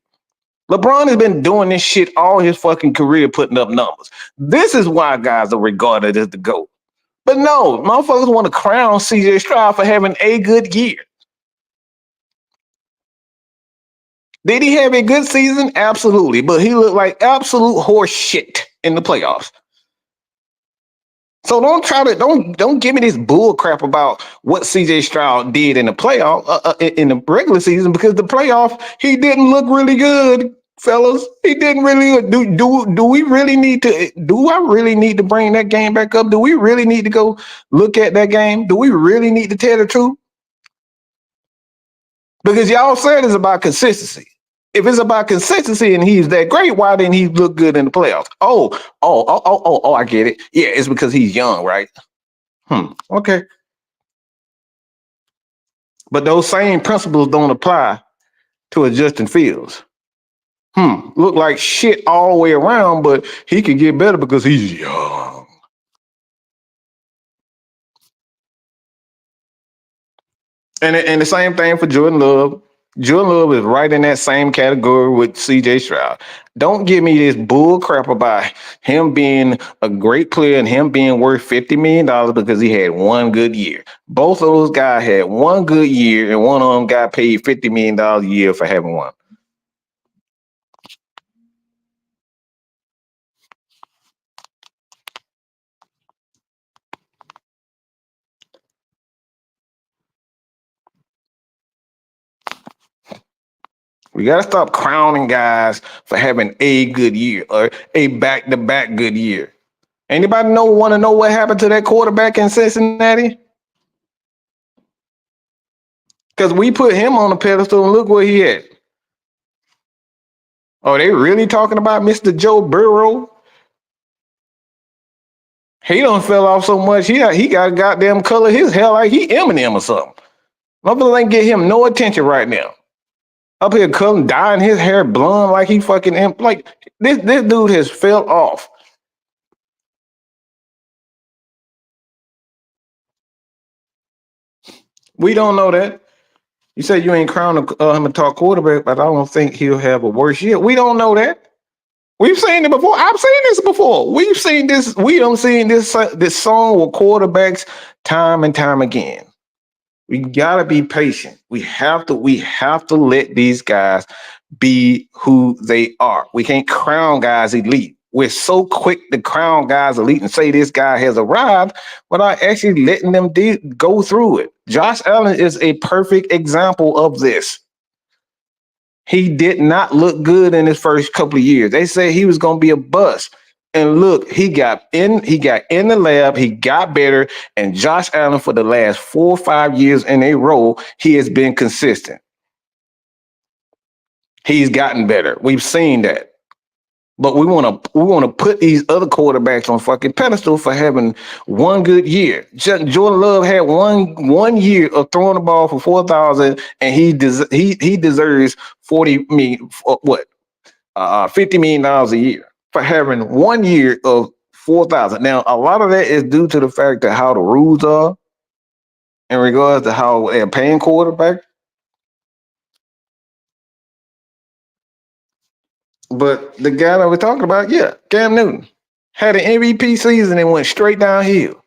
LeBron has been doing this shit all his fucking career, putting up numbers. This is why guys are regarded as the GOAT. But no, motherfuckers want to crown CJ Stroud for having a good year. Did he have a good season? Absolutely. But he looked like absolute horse shit in the playoffs. So don't give me this bull crap about what CJ Stroud did in the playoff in the regular season, because the playoff he didn't look really good, fellas. He didn't really do we really need to do I really need to bring that game back up? Do we really need to go look at that game? Do we really need to tell the truth? Because y'all said it's about consistency. If it's about consistency and he's that great, why didn't he look good in the playoffs? Oh, I get it. Yeah, it's because he's young, right? Okay. But those same principles don't apply to a Justin Fields. Look like shit all the way around, but he could get better because he's young. And the same thing for Jordan Love. Jordan Love is right in that same category with CJ Stroud. Don't give me this bull crap about him being a great player and him being worth $50 million because he had one good year. Both of those guys had one good year, and one of them got paid $50 million a year for having one. We got to stop crowning guys for having a good year or a back-to-back good year. Anybody want to know what happened to that quarterback in Cincinnati? Because we put him on a pedestal and look where he at. Oh, they really talking about Mr. Joe Burrow? He done fell off so much, he got goddamn color his hair like he Eminem or something. Motherfuckers ain't get him no attention right now. Up here, cutting, dyeing his hair blonde like he fucking like this dude has fell off. We don't know that. You said you ain't crowning him a top quarterback, but I don't think he'll have a worse year. We don't know that. We've seen it before. I've seen this before. We've seen this. We don't seen this song with quarterbacks time and time again. We gotta be patient. We have to let these guys be who they are. We can't crown guys elite. We're so quick to crown guys elite and say this guy has arrived without actually letting them go through it. Josh Allen is a perfect example of this. He did not look good in his first couple of years. They said he was going to be a bust. And look, he got in the lab, he got better, and Josh Allen for the last 4 or 5 years in a row, he has been consistent. He's gotten better. We've seen that. But we want to put these other quarterbacks on fucking pedestal for having one good year. Jordan Love had one year of throwing the ball for 4,000, and he deserves $40 million, $50 million a year for having 1 year of 4,000. Now, a lot of that is due to the fact that how the rules are in regards to how they're paying quarterbacks. But the guy that we're talking about, yeah, Cam Newton, had an MVP season and went straight downhill.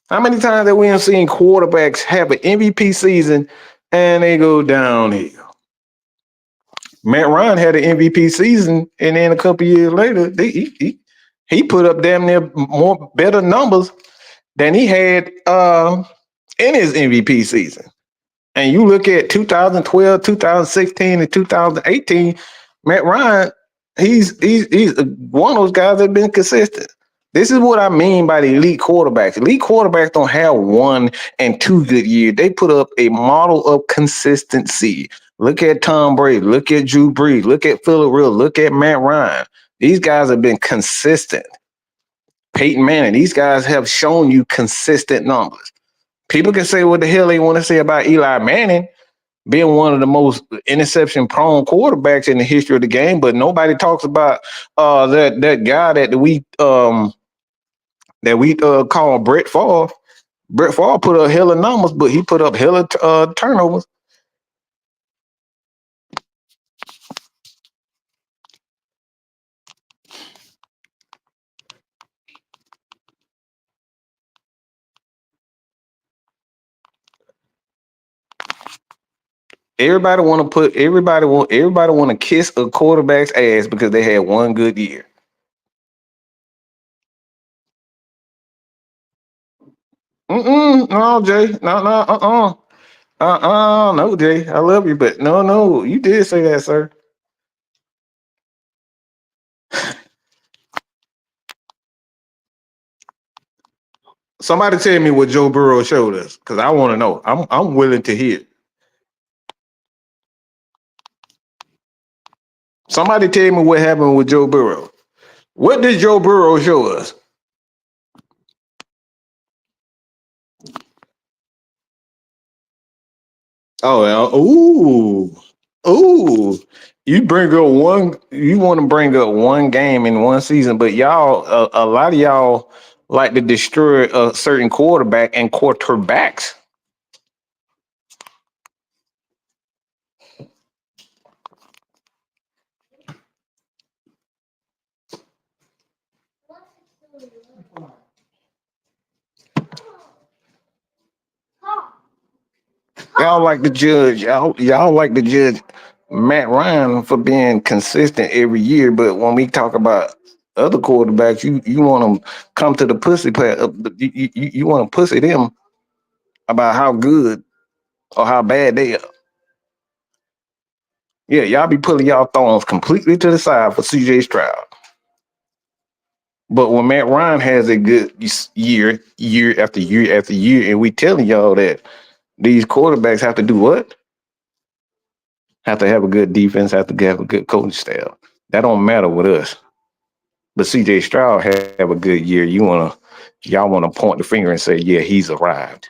How many times have we seen quarterbacks have an MVP season and they go downhill? Matt Ryan had an MVP season, and then a couple years later, he put up damn near more better numbers than he had in his MVP season. And you look at 2012, 2016, and 2018, Matt Ryan, he's one of those guys that have been consistent. This is what I mean by the elite quarterbacks. Elite quarterbacks don't have 1 and 2 good years. They put up a model of consistency. Look at Tom Brady. Look at Drew Brees. Look at Phillip Rivers. Look at Matt Ryan. These guys have been consistent. Peyton Manning. These guys have shown you consistent numbers. People can say what the hell they want to say about Eli Manning being one of the most interception-prone quarterbacks in the history of the game, but nobody talks about that guy that we call Brett Favre. Brett Favre put up hella numbers, but he put up hella turnovers. Everybody want to kiss a quarterback's ass because they had one good year. No, Jay. No, no, Jay. I love you, but no, you did say that, sir. Somebody tell me what Joe Burrow showed us, because I want to know. I'm willing to hear. Somebody tell me what happened with Joe Burrow. What did Joe Burrow show us? Oh, ooh. You want to bring up one game in one season, but y'all, a lot of y'all like to destroy a certain quarterback and quarterbacks. Y'all like to judge. Y'all like to judge Matt Ryan for being consistent every year, but when we talk about other quarterbacks, you want to come to the pussy play. You want to pussy them about how good or how bad they are. Yeah, y'all be pulling y'all thorns completely to the side for CJ Stroud. But when Matt Ryan has a good year after year after year, and we telling y'all that these quarterbacks have to do what? Have to have a good defense, have to have a good coaching staff. That don't matter with us. But CJ Stroud have a good year. Y'all wanna point the finger and say, yeah, he's arrived.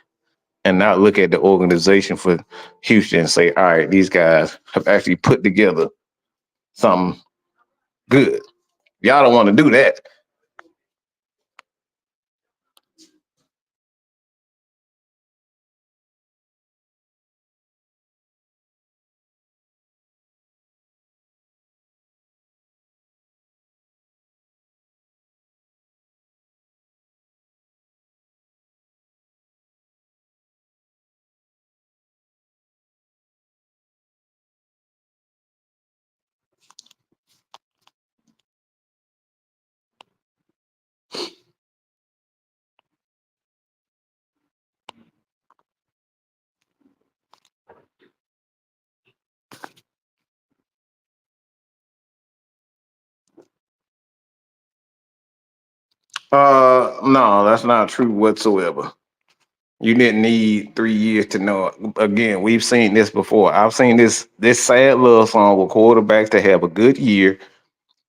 and not look at the organization for Houston and say, all right, these guys have actually put together something good. Y'all don't want to do that. No, that's not true whatsoever. You didn't need 3 years to know it. Again, we've seen this before. I've seen this sad little song with quarterbacks that have a good year.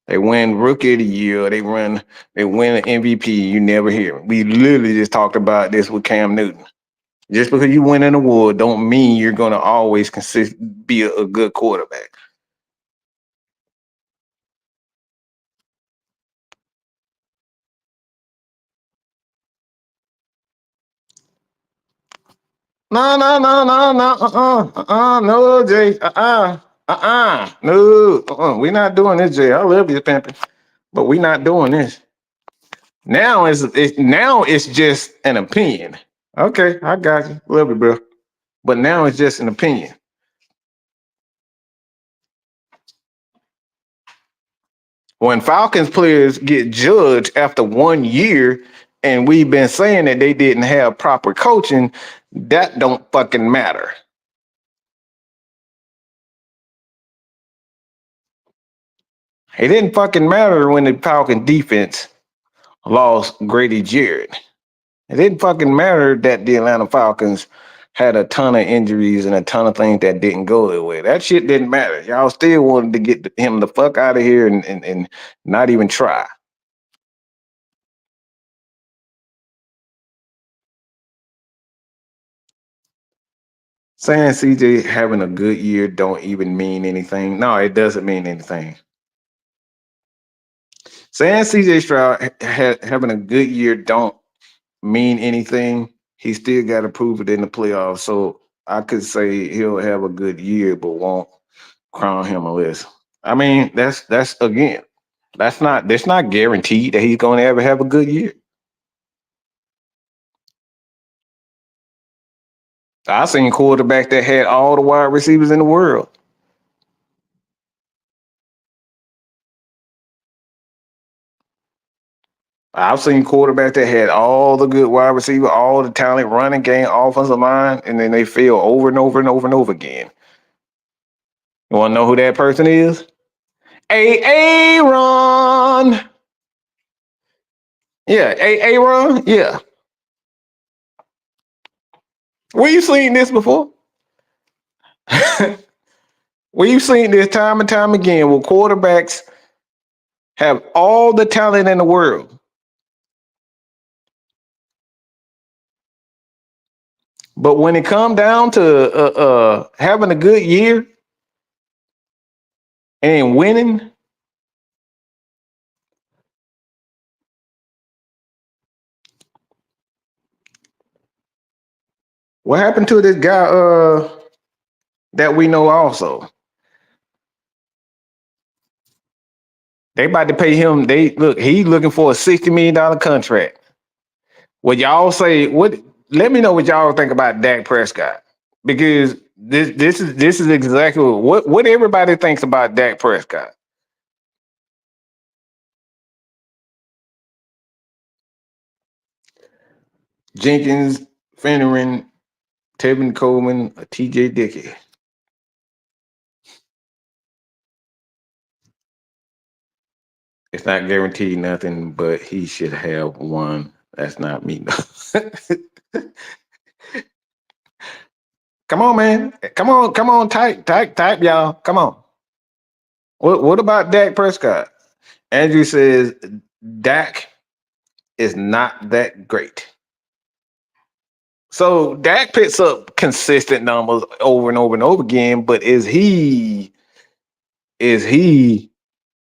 They win rookie of the year. They win an MVP. You never hear it. We literally just talked about this with Cam Newton. Just because you win an award don't mean you're gonna always be a good quarterback. No, no, no, no, no, no, Jay, no, we're not doing this, Jay. I love you, pimping, but we're not doing this. Now it's just an opinion. Okay, I got you, love you, bro. But now it's just an opinion. When Falcons players get judged after 1 year, and we've been saying that they didn't have proper coaching, that don't fucking matter. It didn't fucking matter when the Falcon defense lost Grady Jarrett. It didn't fucking matter that the Atlanta Falcons had a ton of injuries and a ton of things that didn't go their way. That shit didn't matter. Y'all still wanted to get him the fuck out of here and not even try. Saying CJ having a good year don't even mean anything. No, it doesn't mean anything. Saying CJ Stroud having a good year don't mean anything. He still got to prove it in the playoffs. So I could say he'll have a good year, but won't crown him a list. I mean, that's again, that's not guaranteed that he's going to ever have a good year. I seen quarterbacks that had all the wide receivers in the world. I've seen quarterbacks that had all the good wide receiver, all the talent, running game, offensive line, and then they fail over and over and over and over again. You want to know who that person is? Aaron. Yeah, Aaron. Yeah. Where you seen this before? Where you seen this time and time again where quarterbacks have all the talent in the world, but when it come down to having a good year and winning, what happened to this guy that we know also? They about to pay him. He's looking for a $60 million contract. What y'all say? Let me know what y'all think about Dak Prescott, because this is exactly what everybody thinks about Dak Prescott. Jenkins, Finneran, Tevin Coleman, TJ Dickey. It's not guaranteed nothing, but he should have one. That's not me. Come on, man. Come on. Type, y'all. Come on. What about Dak Prescott? Andrew says Dak is not that great. So Dak picks up consistent numbers over and over and over again, but is he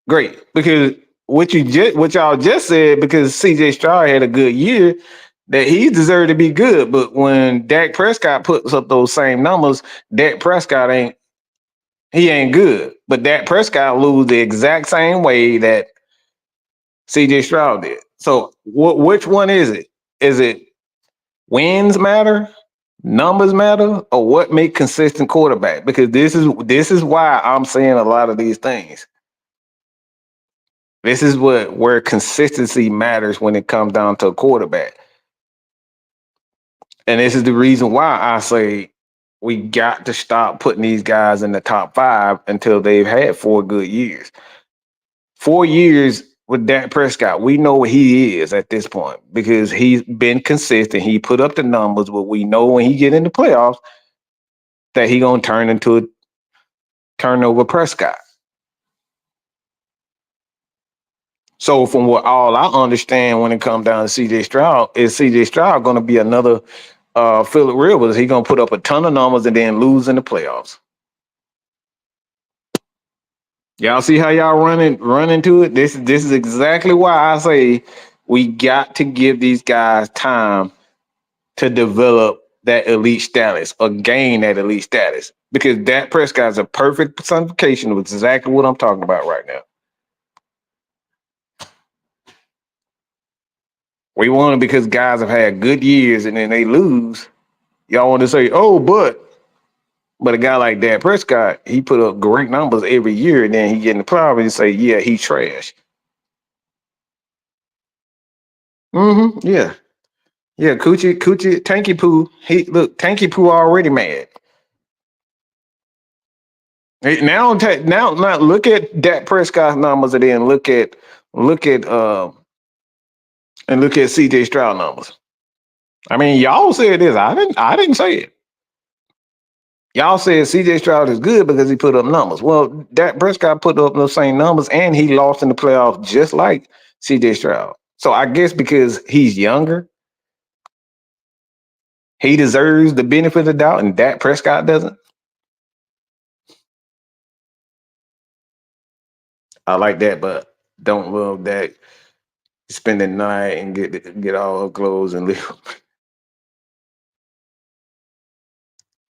great? Because what y'all just said, because CJ Stroud had a good year, that he deserved to be good. But when Dak Prescott puts up those same numbers, Dak Prescott ain't good. But Dak Prescott lose the exact same way that CJ Stroud did. So which one is it? Is it wins matter, numbers matter, or what make consistent quarterback? Because this is why I'm saying a lot of these things. This is where consistency matters when it comes down to a quarterback. And this is the reason why I say we got to stop putting these guys in the top 5 until they've had 4 good years. 4 years with Dak Prescott, we know what he is at this point because he's been consistent. He put up the numbers, but we know when he get in the playoffs that he gonna turn into a turnover Prescott. So from what all I understand when it comes down to CJ Stroud, is CJ Stroud gonna be another Phillip Rivers? He gonna put up a ton of numbers and then lose in the playoffs. Y'all see how y'all run into it? This is exactly why I say we got to give these guys time to develop that elite status or gain that elite status. Because Dak Prescott is a perfect personification of exactly what I'm talking about right now. We want it because guys have had good years and then they lose. Y'all want to say, oh, but a guy like Dak Prescott, he put up great numbers every year and then he get in the playoffs and say, yeah, he trash. Yeah. Yeah, Coochie, Tanky Poo. Tanky Poo already mad. Now look at Dak Prescott's numbers and then look at CJ Stroud numbers. I mean, y'all said this. I didn't say it. Y'all said CJ Stroud is good because he put up numbers. Well, Dak Prescott put up those same numbers and he lost in the playoffs just like CJ Stroud. So I guess because he's younger, he deserves the benefit of the doubt and Dak Prescott doesn't. I like that, but don't love that. Spend the night and get all her clothes and leave.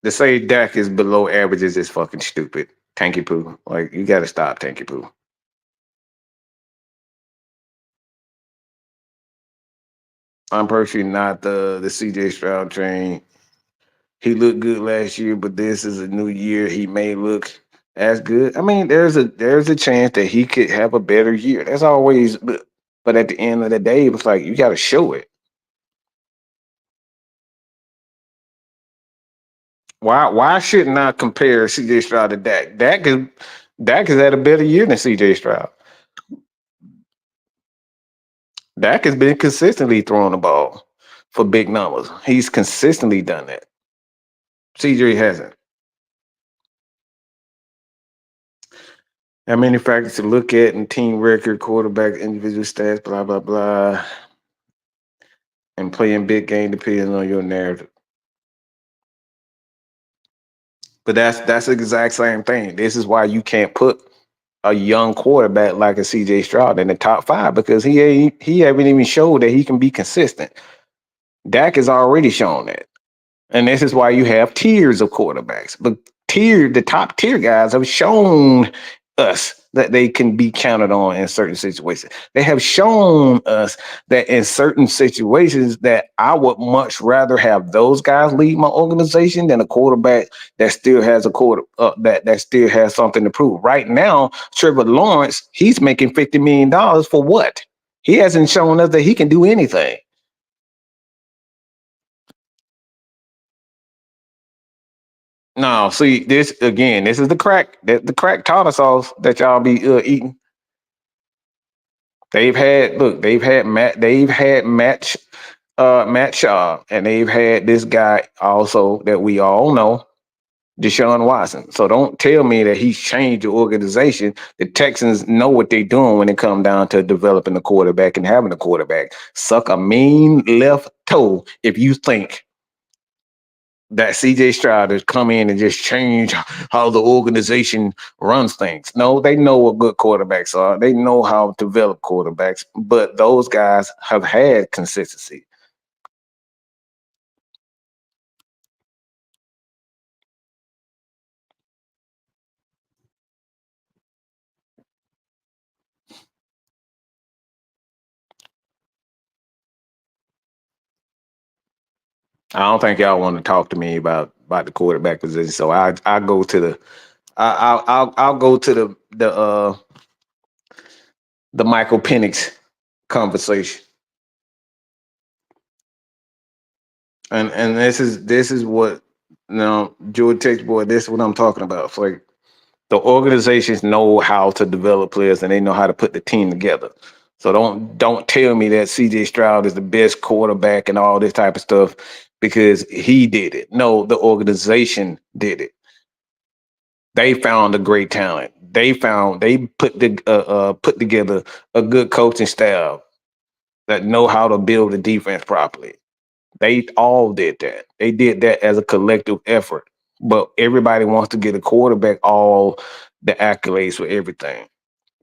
To say Dak is below average is just fucking stupid. Tanky Poo. Like, you got to stop, Tanky Poo. I'm personally not the CJ Stroud train. He looked good last year, but this is a new year. He may look as good. I mean, there's a chance that he could have a better year. That's always, but at the end of the day, it's like you got to show it. Why shouldn't I compare CJ Stroud to Dak? Dak has had a better year than CJ Stroud. Dak has been consistently throwing the ball for big numbers. He's consistently done that. CJ hasn't. How many factors to look at in team record, quarterback, individual stats, blah, blah, blah. And playing big game depends on your narrative. But that's the exact same thing. This is why you can't put a young quarterback like a CJ Stroud in the top 5 because he haven't even showed that he can be consistent. Dak has already shown that. And this is why you have tiers of quarterbacks. But the top tier guys have shown us that they can be counted on in certain situations. They have shown us that in certain situations that I would much rather have those guys lead my organization than a quarterback that still has that still has something to prove. Right now, Trevor Lawrence, he's making $50 million for what? He hasn't shown us that he can do anything. No, see this again. This is the crack. The crack tartar sauce that y'all be eating. They've had Matt Shaw, and they've had this guy also that we all know, Deshaun Watson. So don't tell me that he's changed the organization. The Texans know what they're doing when it comes down to developing a quarterback and having a quarterback. Suck a mean left toe if you think that CJ Stroud has come in and just change how the organization runs things. No, they know what good quarterbacks are. They know how to develop quarterbacks, but those guys have had consistency. I don't think y'all want to talk to me about the quarterback position. So I go to the I'll go to the Michael Penix conversation. And this is what George Tech boy, this is what I'm talking about. It's like the organizations know how to develop players and they know how to put the team together. So don't tell me that CJ Stroud is the best quarterback and all this type of stuff because he did it. No, the organization did it. They found a great talent. They put together a good coaching staff that know how to build a defense properly. They all did that. They did that as a collective effort. But everybody wants to get a quarterback all the accolades for everything.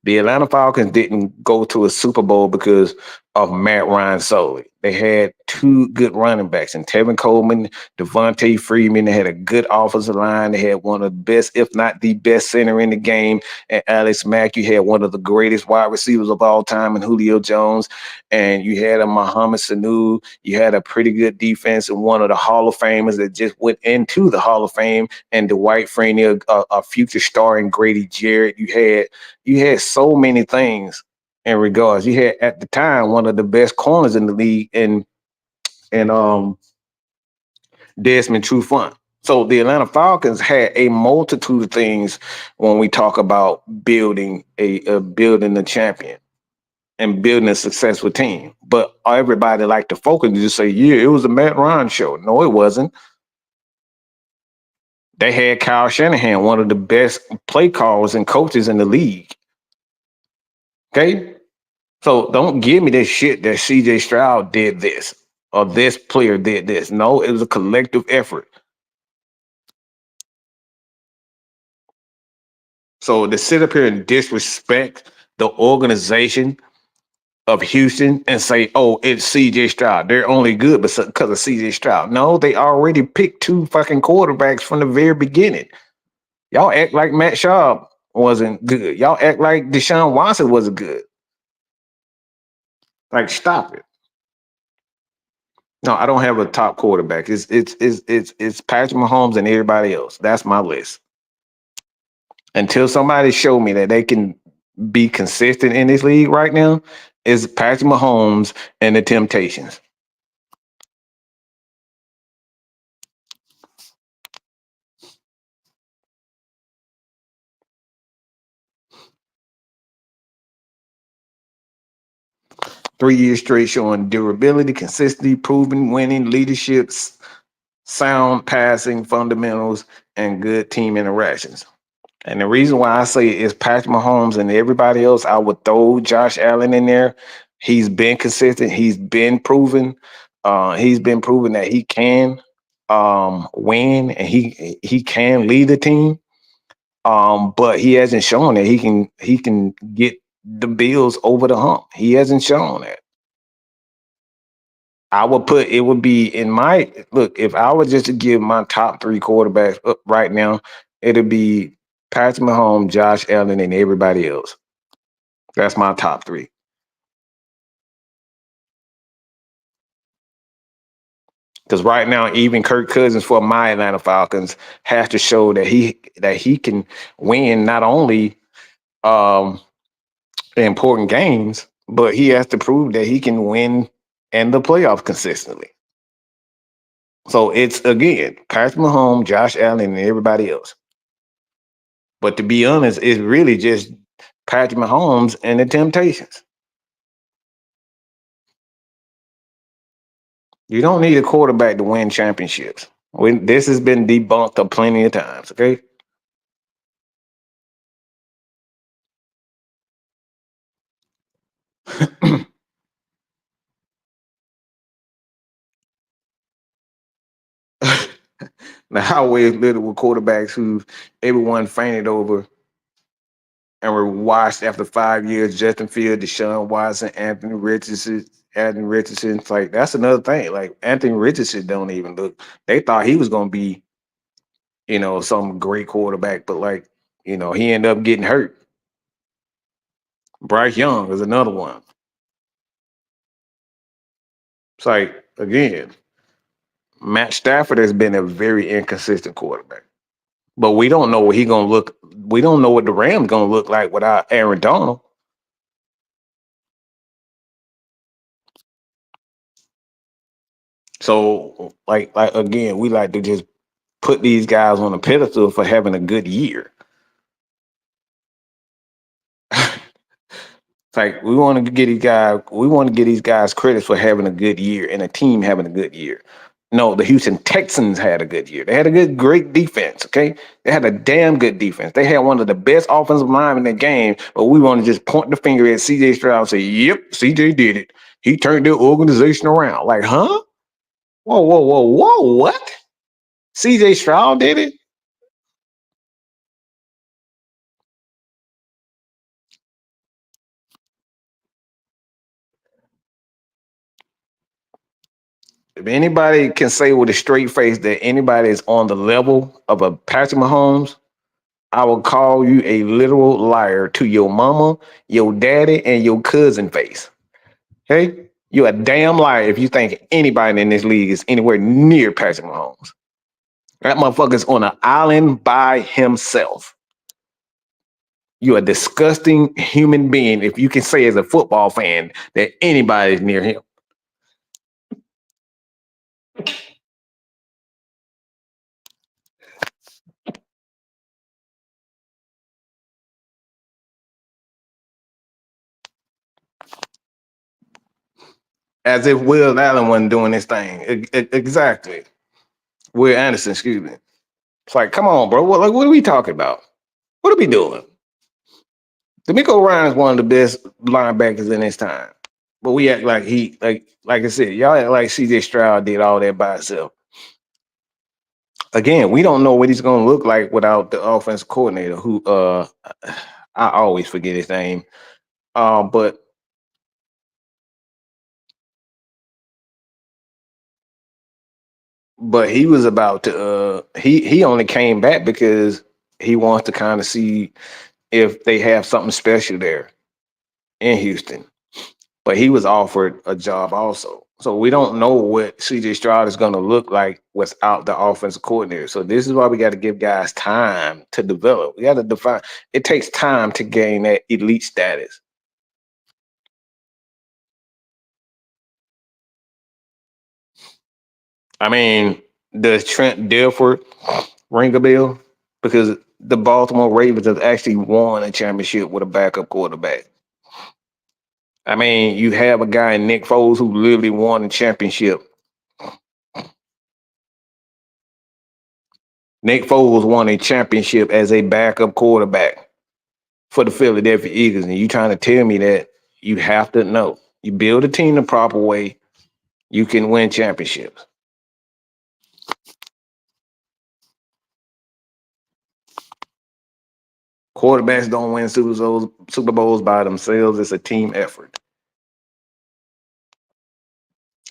The Atlanta Falcons didn't go to a Super Bowl because of Matt Ryan solely. They had two good running backs, and Tevin Coleman, Devontae Freeman. They had a good offensive line. They had one of the best, if not the best, center in the game. And Alex Mack, you had one of the greatest wide receivers of all time in Julio Jones. And you had a Mohamed Sanu. You had a pretty good defense and one of the Hall of Famers that just went into the Hall of Fame, and Dwight Freeney, a future star, and Grady Jarrett. You had so many things in regards. You had at the time one of the best corners in the league and Desmond Trufant. So the Atlanta Falcons had a multitude of things when we talk about building building a champion and building a successful team. But everybody like to focus and just say, yeah, it was a Matt Ryan show. No, it wasn't. They had Kyle Shanahan, one of the best play callers and coaches in the league. Okay. So don't give me this shit that CJ Stroud did this or this player did this. No, it was a collective effort. So to sit up here and disrespect the organization of Houston and say, oh, it's CJ Stroud. They're only good because of CJ Stroud. No, they already picked two fucking quarterbacks from the very beginning. Y'all act like Matt Schaub wasn't good. Y'all act like Deshaun Watson wasn't good. Like, stop it. No, I don't have a top quarterback. It's Patrick Mahomes and everybody else. That's my list. Until somebody show me that they can be consistent in this league right now, is Patrick Mahomes and the Temptations. 3 years straight showing durability, consistency, proven winning, leaderships, sound passing fundamentals, and good team interactions. And the reason why I say it is Patrick Mahomes and everybody else, I would throw Josh Allen in there. He's been consistent. He's been proven. He's been proven that he can win and he can lead the team. But he hasn't shown that he can get the Bills over the hump. He hasn't shown that. I would put it would be in my look, if I was just to give my top three quarterbacks up right now, it'd be Patrick Mahomes, Josh Allen, and everybody else. That's my top three. Because right now, even Kirk Cousins for my Atlanta Falcons has to show that he can win not only um, important games, but he has to prove that he can win in the playoffs consistently. So it's again Patrick Mahomes, Josh Allen, and everybody else. But to be honest, it's really just Patrick Mahomes and the Temptations. You don't need a quarterback to win championships. This has been debunked a plenty of times, okay? Now, I always lived with quarterbacks who everyone fainted over and were washed after 5 years. Justin Fields, Deshaun Watson, Anthony Richardson. Anthony Richardson, it's like that's another thing. Like Anthony Richardson don't even look. They thought he was gonna be, some great quarterback, but like, he ended up getting hurt. Bryce Young is another one. It's like again, Matt Stafford has been a very inconsistent quarterback, but we don't know what he gonna look. We don't know what the Rams gonna look like without Aaron Donald. So, like again, we like to just put these guys on a pedestal for having a good year. It's like we want to get these guys credit for having a good year and a team having a good year. No, the Houston Texans had a good year. They had a great defense. Okay, they had a damn good defense. They had one of the best offensive line in the game. But we want to just point the finger at CJ Stroud and say, "Yep, CJ did it. He turned their organization around." Like, huh? Whoa, whoa, whoa, whoa! What? CJ Stroud did it? If anybody can say with a straight face that anybody is on the level of a Patrick Mahomes, I will call you a literal liar to your mama, your daddy, and your cousin face. Okay? You're a damn liar if you think anybody in this league is anywhere near Patrick Mahomes. That motherfucker's on an island by himself. You're a disgusting human being if you can say as a football fan that anybody is near him. As if Will Allen wasn't doing this thing. Exactly. Will Anderson, excuse me. It's like, come on, bro. What are we talking about? What are we doing? D'Amico Ryan is one of the best linebackers in his time. But we act like like I said, y'all act like CJ Stroud did all that by himself. Again, we don't know what he's gonna look like without the offensive coordinator who I always forget his name. But he was about to he only came back because he wants to kind of see if they have something special there in Houston. But he was offered a job also. So we don't know what CJ Stroud is going to look like without the offensive coordinator. So this is why we got to give guys time to develop. We got to define. It takes time to gain that elite status. I mean, does Trent Dilfer ring a bell? Because the Baltimore Ravens have actually won a championship with a backup quarterback. I mean, you have a guy in Nick Foles who literally won a championship. Nick Foles won a championship as a backup quarterback for the Philadelphia Eagles. And you trying to tell me that you have to know. You build a team the proper way, you can win championships. Quarterbacks don't win Super Bowls by themselves. It's a team effort.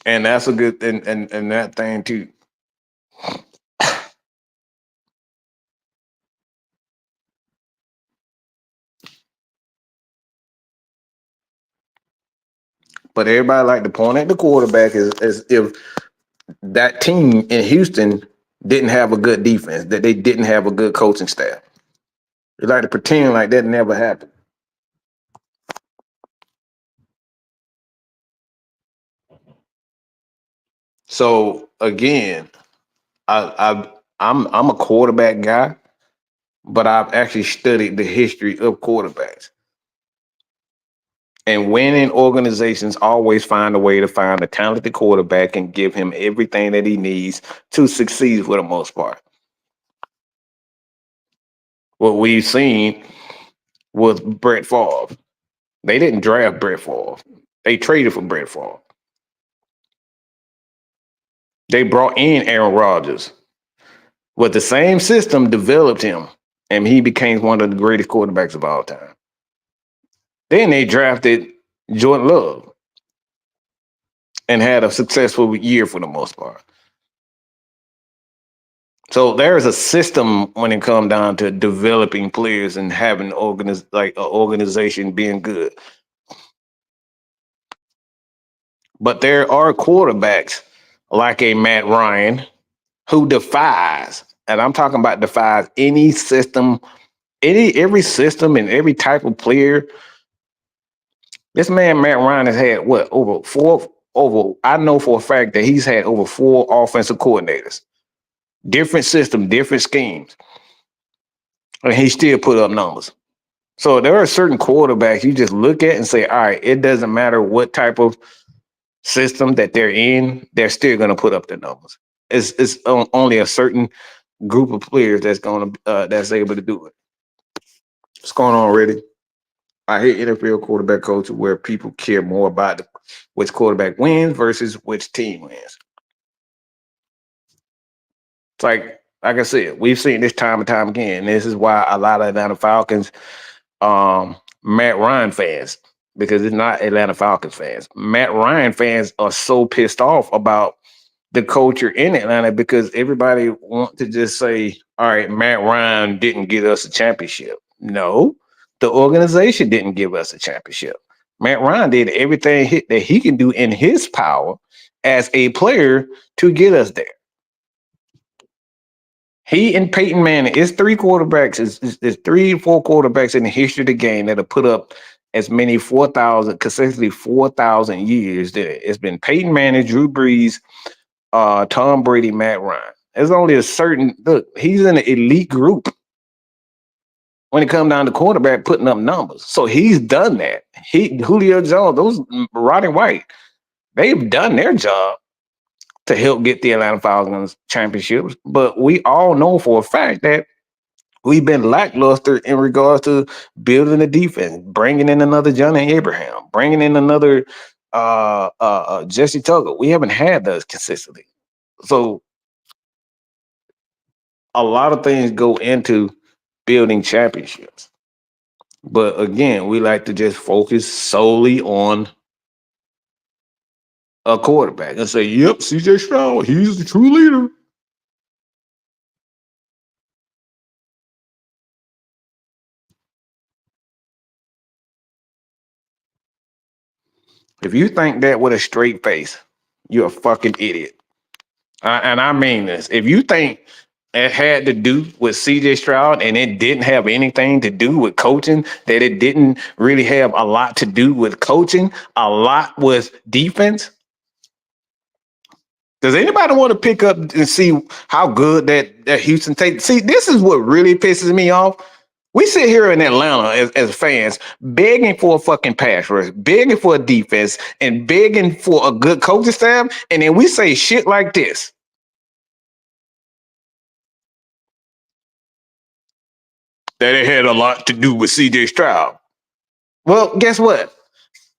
And that's a good and that thing too. But everybody like to point at the quarterback as if that team in Houston didn't have a good defense, that they didn't have a good coaching staff. They like to pretend like that never happened. So again, I'm a quarterback guy, but I've actually studied the history of quarterbacks. And winning organizations always find a way to find a talented quarterback and give him everything that he needs to succeed for the most part. What we've seen was Brett Favre. They didn't draft Brett Favre. They traded for Brett Favre. They brought in Aaron Rodgers. But the same system developed him, and he became one of the greatest quarterbacks of all time. Then they drafted Jordan Love and had a successful year for the most part. So there is a system when it comes down to developing players and having like an organization being good. But there are quarterbacks like a Matt Ryan who defies, and I'm talking about defies any system, every system and every type of player. This man Matt Ryan has had what over I know for a fact that he's had over 4 offensive coordinators, different system, different schemes, and he still put up numbers. So there are certain quarterbacks you just look at and say, all right, it doesn't matter what type of system that they're in, they're still going to put up the numbers. It's only a certain group of players that's able to do it. What's going on, Reddy? I hate NFL quarterback culture where people care more about which quarterback wins versus which team wins. It's like I said, we've seen this time and time again. This is why a lot of Atlanta Falcons, Matt Ryan fans, because it's not Atlanta Falcons fans. Matt Ryan fans are so pissed off about the culture in Atlanta because everybody wants to just say, all right, Matt Ryan didn't get us a championship. No, the organization didn't give us a championship. Matt Ryan did everything that he can do in his power as a player to get us there. He and Peyton Manning, it's 3 quarterbacks, it's 3 or 4 quarterbacks in the history of the game that have put up as many 4,000, consistently 4,000 years. It's been Peyton Manning, Drew Brees, Tom Brady, Matt Ryan. There's only a certain look. He's in an elite group when it comes down to quarterback putting up numbers. So he's done that. Julio Jones, those Roddy White, they've done their job to help get the Atlanta Falcons championships. But we all know for a fact that we've been lackluster in regards to building a defense, bringing in another Johnny Abraham, bringing in another Jesse Tuggle. We haven't had those consistently. So a lot of things go into building championships. But again, we like to just focus solely on a quarterback and say, yep, CJ Stroud, he's the true leader. If you think that with a straight face, you're a fucking idiot. And I mean this. If you think it had to do with CJ Stroud and it didn't have anything to do with coaching, that it didn't really have a lot to do with coaching, a lot with defense, does anybody want to pick up and see how good that Houston takes? See, this is what really pisses me off. We sit here in Atlanta as fans begging for a fucking pass rush, begging for a defense, and begging for a good coaching staff, and then we say shit like this. That it had a lot to do with CJ Stroud. Well, guess what?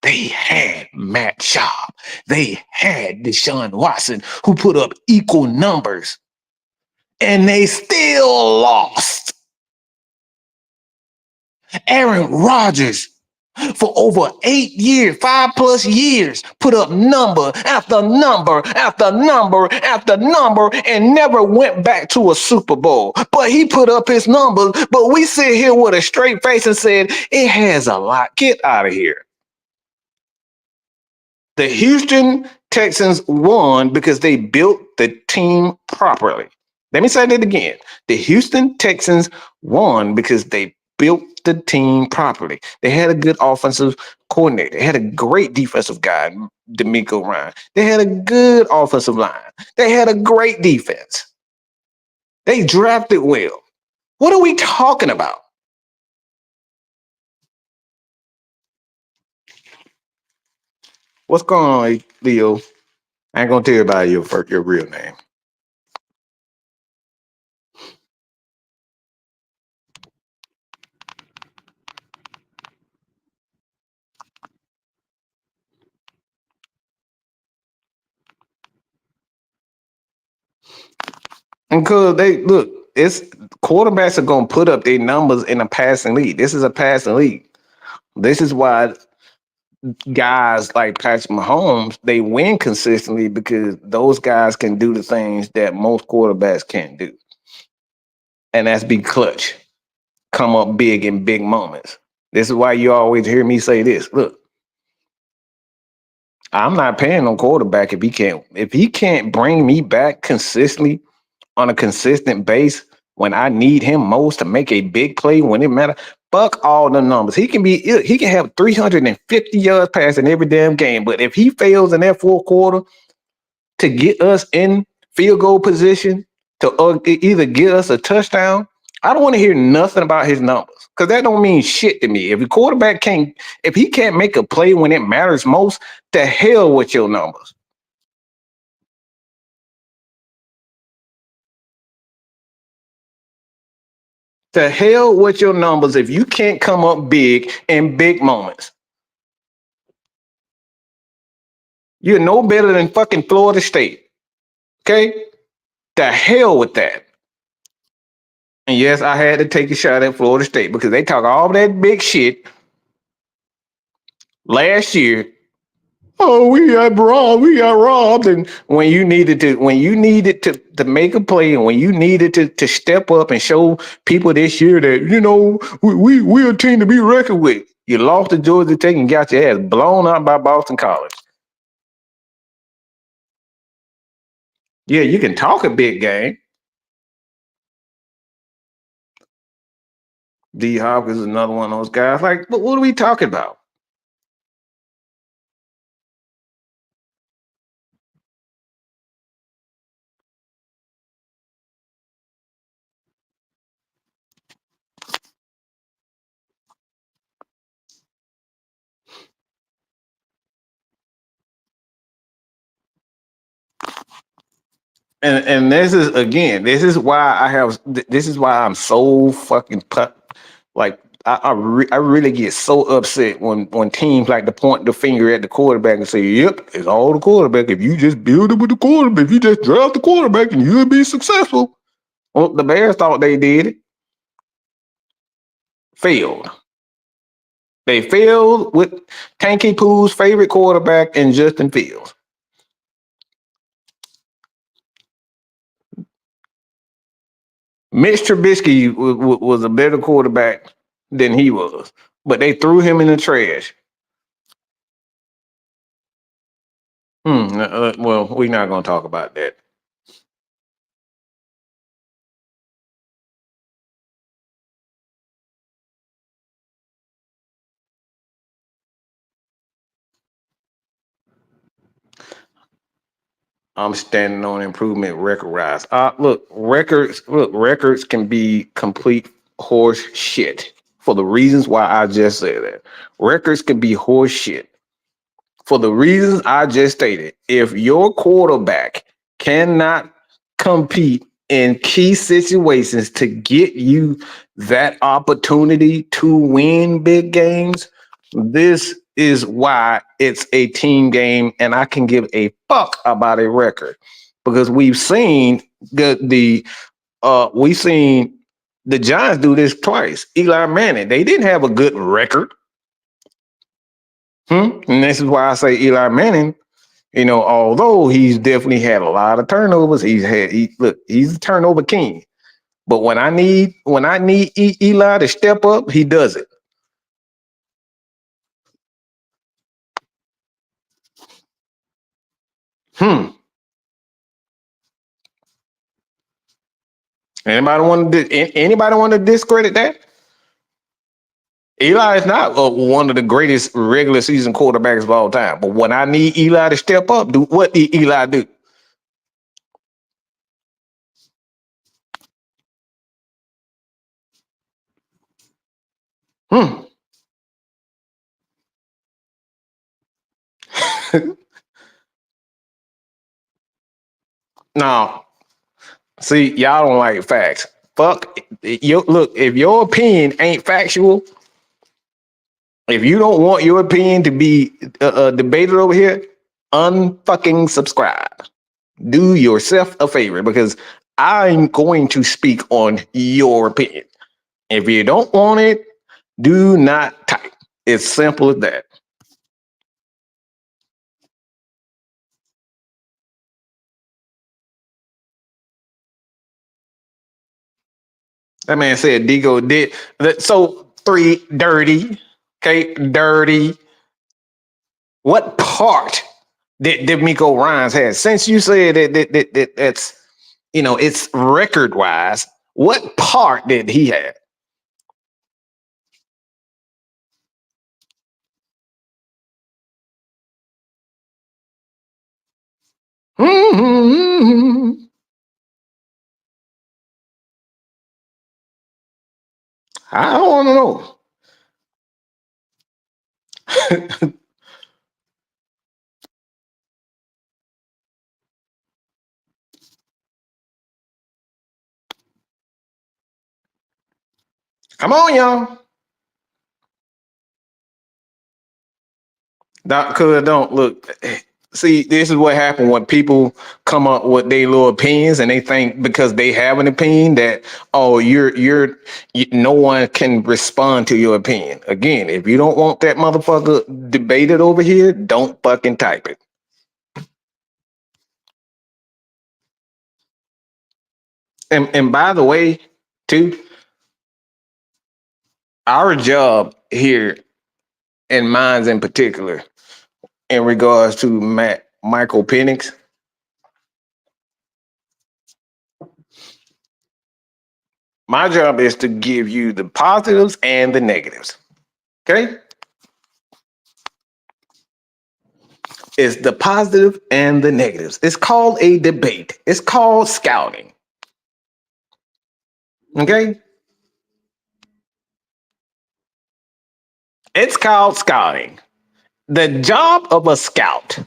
They had Matt Schaub. They had Deshaun Watson, who put up equal numbers, and they still lost. Aaron Rodgers, for over 8 years, 5+ years, put up number after number after number after number and never went back to a Super Bowl. But he put up his numbers, but we sit here with a straight face and said, it has a lot. Get out of here. The Houston Texans won because they built the team properly. Let me say that again. The Houston Texans won because they built the team properly. They had a good offensive coordinator. They had a great defensive guy, D'Amico Ryan. They had a good offensive line. They had a great defense. They drafted well. What are we talking about? What's going on, Leo? I ain't gonna tell you about your real name. And because they look, it's quarterbacks are gonna put up their numbers in a passing league. This is a passing league. This is why guys like Patrick Mahomes, they win consistently because those guys can do the things that most quarterbacks can't do. And that's be clutch, come up big in big moments. This is why you always hear me say this. Look, I'm not paying no quarterback if he can't bring me back consistently on a consistent base when I need him most to make a big play when it matters. Fuck all the numbers. He can have 350 yards passing every damn game, but if he fails in that fourth quarter to get us in field goal position to either get us a touchdown, I don't want to hear nothing about his numbers because that don't mean shit to me. If the quarterback if he can't make a play when it matters most, to hell with your numbers. To hell with your numbers if you can't come up big in big moments. You're no better than fucking Florida State. Okay? To hell with that. And yes, I had to take a shot at Florida State because they talk all that big shit last year. Oh, we got robbed. And when you needed to make a play and when you needed to step up and show people this year that, you know, we're a team to be reckoned with. You lost to Georgia Tech and got your ass blown out by Boston College. Yeah, you can talk a big game. D Hopkins is another one of those guys. Like, what are we talking about? And this is why I'm so fucking like I really get so upset when teams like to point the finger at the quarterback and say, "Yep, it's all the quarterback. If you just build it with the quarterback, if you just draft the quarterback, and you'll be successful." Well, the Bears thought they did it, failed. They failed with Tanky Poo's favorite quarterback and Justin Fields. Mitch Trubisky was a better quarterback than he was, but they threw him in the trash. Well, we're not going to talk about that. I'm standing on improvement record rise. Records can be complete horse shit for the reasons why I just said that. Records can be horse shit for the reasons I just stated. If your quarterback cannot compete in key situations to get you that opportunity to win big games, this is why it's a team game, and I can give a fuck about a record because we've seen the Giants do this twice. Eli Manning, they didn't have a good record. And this is why I say Eli Manning, you know, although he's definitely had a lot of turnovers, he's a turnover king. But when I need Eli to step up, he does it. Anybody want to discredit that? Eli is not one of the greatest regular season quarterbacks of all time. But when I need Eli to step up, what did Eli do? No. See, y'all don't like facts. Fuck. Look, if your opinion ain't factual, if you don't want your opinion to be debated over here, unfucking subscribe. Do yourself a favor because I'm going to speak on your opinion. If you don't want it, do not type. It's simple as that. That man said Digo did. So three, dirty. Okay, dirty. What part did Miko Rhymes have? Since you said that's, it's record wise, what part did he have? Mm-hmm. I don't want to know. Come on, y'all. Cause don't look. See, this is what happened when people come up with their little opinions, and they think because they have an opinion that no one can respond to your opinion. Again, if you don't want that motherfucker debated over here, don't fucking type it. And by the way, too, our job here, and mine's in particular, in regards to Michael Penix, my job is to give you the positives and the negatives. Okay? It's the positive and the negatives. It's called a debate. It's called scouting. Okay? It's called scouting. The job of a scout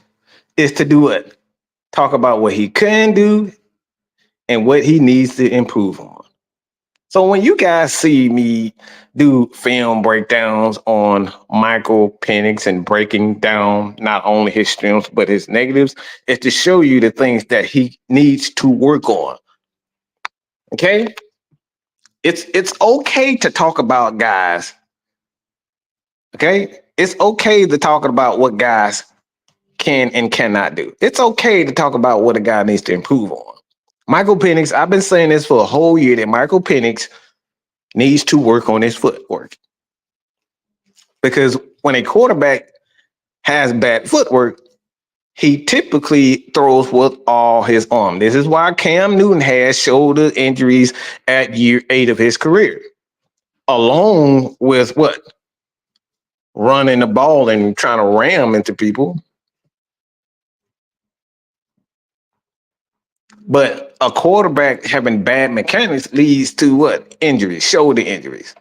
is to do what? Talk about what he can do and what he needs to improve on. So when you guys see me do film breakdowns on Michael Penix and breaking down not only his strengths but his negatives, it's to show you the things that he needs to work on. Okay? It's okay to talk about guys. Okay? It's okay to talk about what guys can and cannot do. It's okay to talk about what a guy needs to improve on. Michael Penix, I've been saying this for a whole year that Michael Penix needs to work on his footwork. Because when a quarterback has bad footwork, he typically throws with all his arm. This is why Cam Newton has shoulder injuries at year 8 of his career, along with what? Running the ball and trying to ram into people. But a quarterback having bad mechanics leads to what? Injuries, shoulder injuries.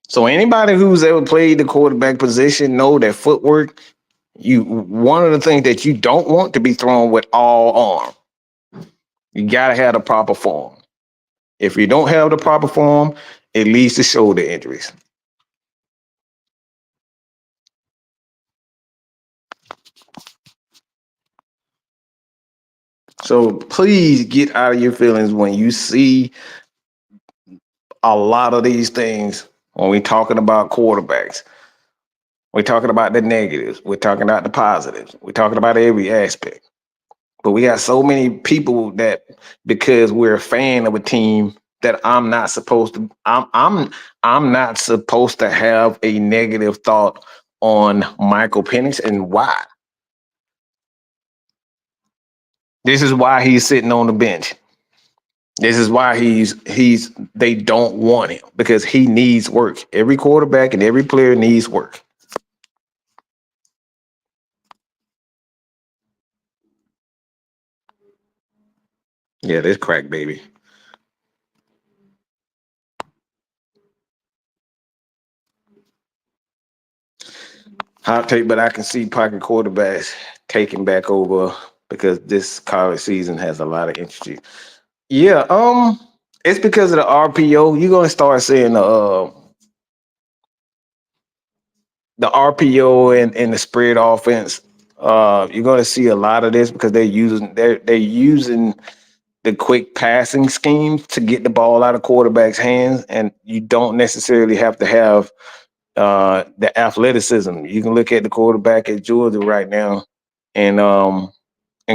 So anybody who's ever played the quarterback position know that footwork, one of the things that you don't want to be thrown with all arm. You gotta have the proper form. If you don't have the proper form, it leads to shoulder injuries. So please get out of your feelings when you see a lot of these things when we're talking about quarterbacks. We're talking about the negatives. We're talking about the positives. We're talking about every aspect. But we got so many people that because we're a fan of a team that I'm not supposed to have a negative thought on Michael Penix, and why? This is why he's sitting on the bench. This is why they don't want him, because he needs work. Every quarterback and every player needs work. Yeah, this crack baby. Hot take, but I can see pocket quarterbacks taking back over because this college season has a lot of interest. Yeah, it's because of the RPO. You're gonna start seeing the RPO and the spread offense You're going to see a lot of this because they're using the quick passing schemes to get the ball out of quarterbacks' hands, and you don't necessarily have to have the athleticism. You can look at the quarterback at Georgia right now, and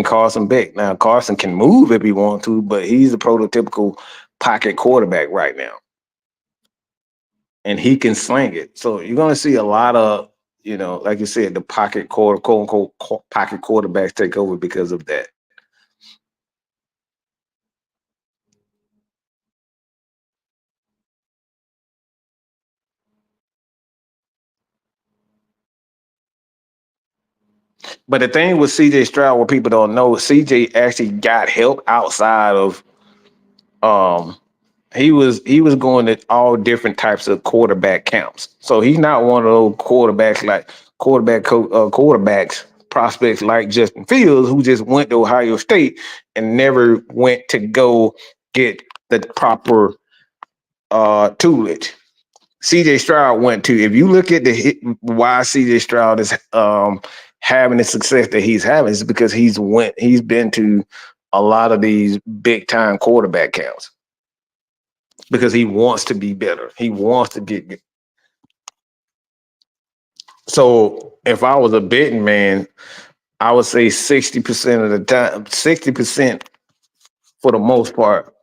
Carson Beck. Now Carson can move if he wants to, but he's a prototypical pocket quarterback right now, and he can sling it. So you're going to see a lot of, like you said, the quote unquote pocket quarterbacks take over because of that. But the thing with CJ Stroud, what people don't know, CJ actually got help outside of um he was going to all different types of quarterback camps. So he's not one of those quarterbacks like quarterbacks prospects like Justin Fields who just went to Ohio State and never went to go get the proper toolage. CJ Stroud went to. If you look at why CJ Stroud is having the success that he's having, is because he's been to a lot of these big time quarterback camps because he wants to be better. He wants to get. So if I was a betting man, I would say 60% of the time, 60% for the most part.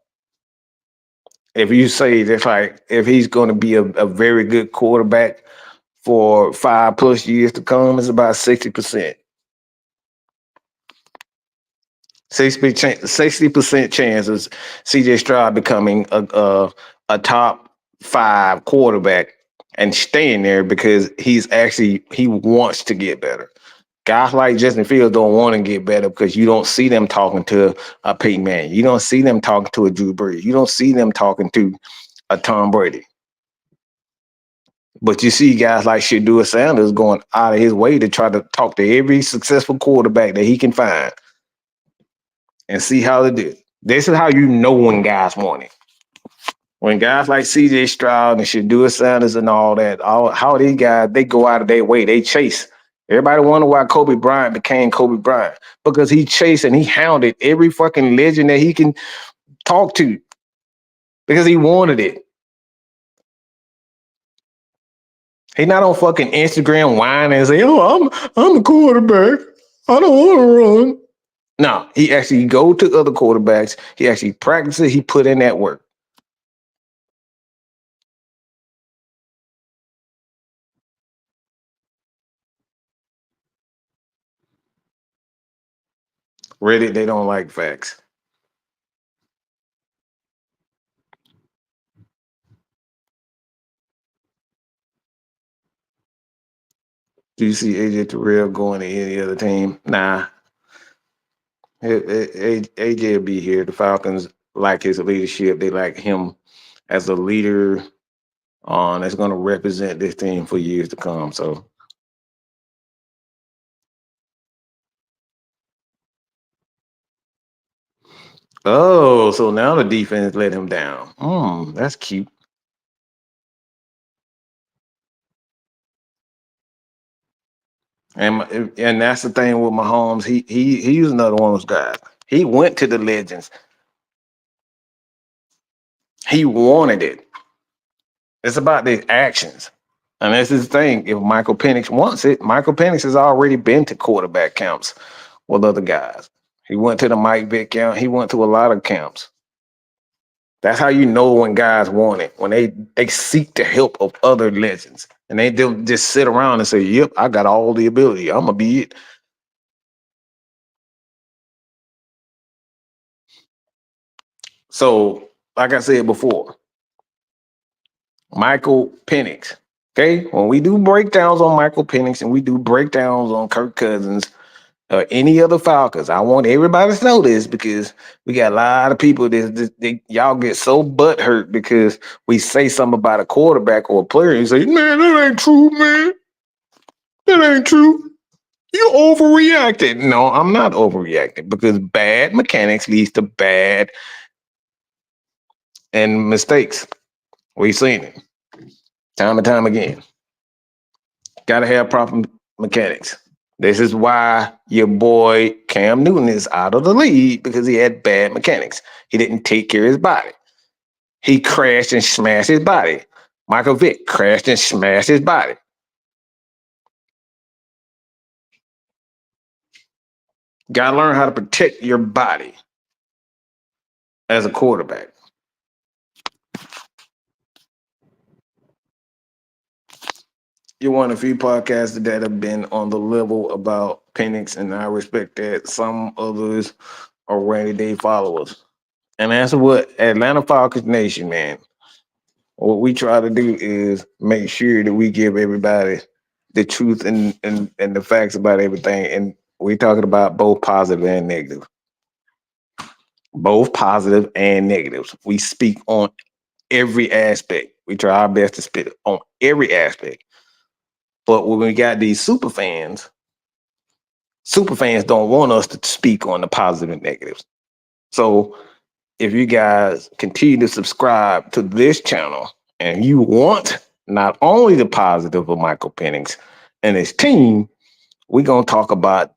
If you say that, like, if he's going to be a very good quarterback for 5+ years to come, it's about 60%. 60% chance of CJ Stroud becoming a top 5 quarterback and staying there because he wants to get better. Guys like Justin Fields don't want to get better because you don't see them talking to a Peyton Manning. You don't see them talking to a Drew Brees. You don't see them talking to a Tom Brady. But you see guys like Shedeur Sanders going out of his way to try to talk to every successful quarterback that he can find and see how they do. This is how you know when guys want it. When guys like CJ Stroud and Shedeur Sanders and all that, how these guys, they go out of their way, they chase. Everybody wonder why Kobe Bryant became Kobe Bryant, because he chased and he hounded every fucking legend that he can talk to because he wanted it. He not on fucking Instagram whining and say, "Oh, I'm a quarterback. I don't want to run." No, he actually go to other quarterbacks. He actually practices. He put in that work. Reddit, they don't like facts. Do you see AJ Terrell going to any other team? Nah. AJ will be here. The Falcons like his leadership. They like him as a leader that's going to represent this team for years to come. So, so now the defense let him down. That's cute. And that's the thing with Mahomes. He's another one of those guys. He went to the legends. He wanted it. It's about the actions. And that's his thing. If Michael Penix wants it, Michael Penix has already been to quarterback camps with other guys. He went to the Mike Vick camp. He went to a lot of camps. That's how you know when guys want it, when they seek the help of other legends. And they don't just sit around and say, "Yep, I got all the ability. I'm going to be it." So, like I said before, Michael Penix. Okay, when we do breakdowns on Michael Penix and we do breakdowns on Kirk Cousins or any other Falcons, I want everybody to know this because we got a lot of people that y'all get so butthurt because we say something about a quarterback or a player and you say, "Man, that ain't true, man. That ain't true. You overreacted." No, I'm not overreacting because bad mechanics leads to bad and mistakes. We've seen it time and time again. Got to have proper mechanics. This is why your boy Cam Newton is out of the league because he had bad mechanics. He didn't take care of his body. He crashed and smashed his body. Michael Vick crashed and smashed his body. Gotta learn how to protect your body as a quarterback. You're one of the few podcasts that have been on the level about Penix, and I respect that. Some others are rainy day followers. And that's what Atlanta Falcons Nation, man. What we try to do is make sure that we give everybody the truth and the facts about everything. And we're talking about both positive and negative. Both positive and negatives. We speak on every aspect. We try our best to speak on every aspect. But when we got these super fans don't want us to speak on the positive and negatives. So if you guys continue to subscribe to this channel and you want not only the positive of Michael Penix and his team, we're going to talk about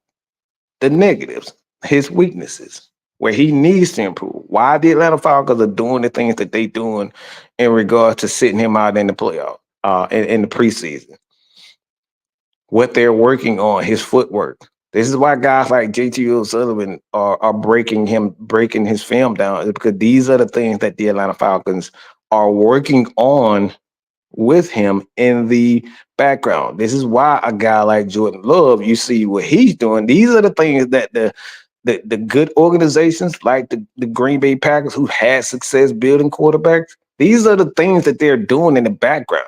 the negatives, his weaknesses, where he needs to improve. Why the Atlanta Falcons are doing the things that they doing in regards to sitting him out in the playoff, in the preseason. What they're working on, his footwork. This is why guys like JT O'Sullivan are breaking his film down, because these are the things that the Atlanta Falcons are working on with him in the background. This is why a guy like Jordan Love, you see what he's doing. These are the things that the good organizations like the Green Bay Packers, who had success building quarterbacks, these are the things that they're doing in the background.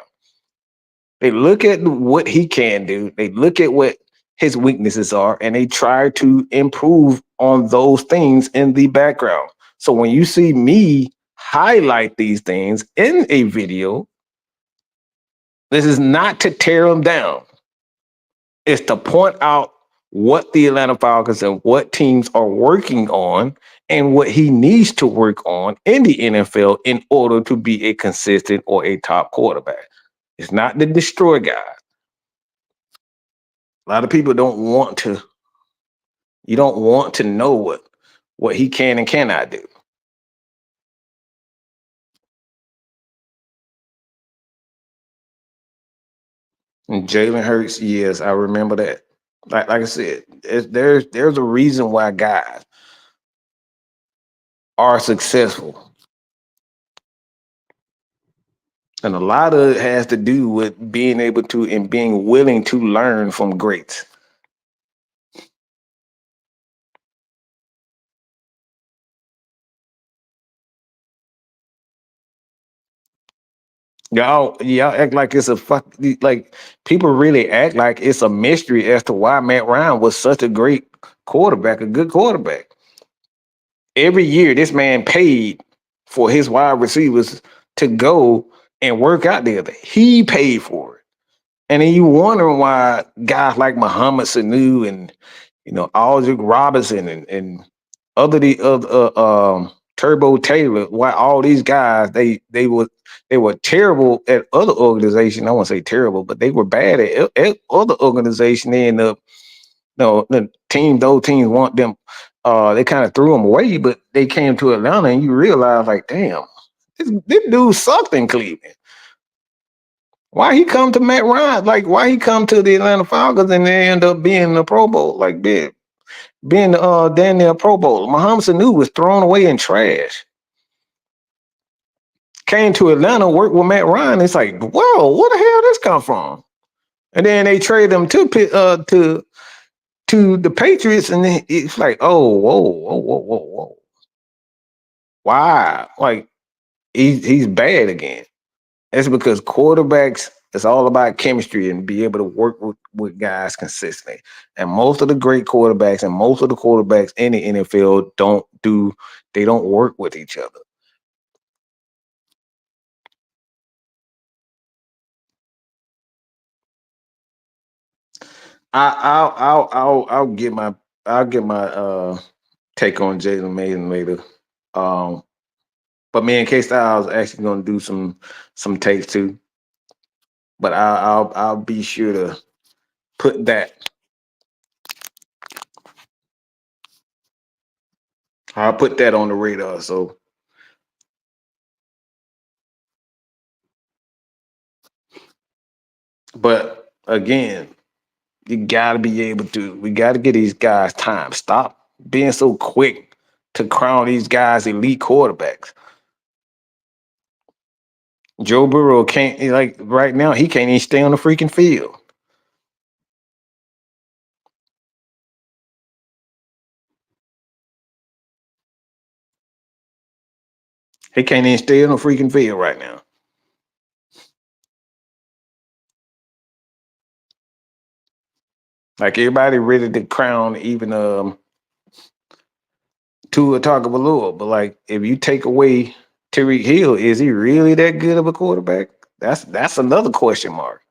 They look at what he can do. They look at what his weaknesses are, and they try to improve on those things in the background. So when you see me highlight these things in a video, this is not to tear them down. It's to point out what the Atlanta Falcons and what teams are working on and what he needs to work on in the NFL in order to be a consistent or a top quarterback. It's not the destroy guy. A lot of people don't want to. You don't want to know what he can and cannot do. And Jalen Hurts, yes, I remember that. Like I said, there's a reason why guys are successful. And a lot of it has to do with being able to and being willing to learn from greats. Y'all act like it's a fuck. Like, people really act like it's a mystery as to why Matt Ryan was such a great quarterback, a good quarterback. Every year, this man paid for his wide receivers to go and work out together. He paid for it. And then you wondering why guys like Muhammad Sanu and Aldrick Robinson and Turbo Taylor, why all these guys they were terrible at other organizations. I won't say terrible, but they were bad at other organizations. They end up, those teams want them. They kind of threw them away, but they came to Atlanta, and you realize, like, damn, this dude sucked in Cleveland. Why he come to Matt Ryan? Like, why he come to the Atlanta Falcons and they end up being the Pro Bowl? Like, being damn near Pro Bowl. Muhammad Sanu was thrown away in trash. Came to Atlanta, worked with Matt Ryan. It's like, whoa, where the hell this come from? And then they trade him to the Patriots, and then it's like, oh, whoa. Why? Like, he's bad again. That's because quarterbacks, it's all about chemistry and be able to work with guys consistently. And most of the great quarterbacks and most of the quarterbacks in the NFL they don't work with each other. I'll get my take on Jalen Mason later. But me and K Styles actually gonna do some takes too. But I'll be sure to put that I'll put that on the radar. So, but again, you got to be able to. We got to get these guys time. Stop being so quick to crown these guys elite quarterbacks. Joe Burrow can't like right now. He can't even stay on the freaking field. He can't even stay on the freaking field right now. Like everybody ready to crown even Tua Tagovailoa, but like if you take away Tyreek Hill, is he really that good of a quarterback? That's another question mark.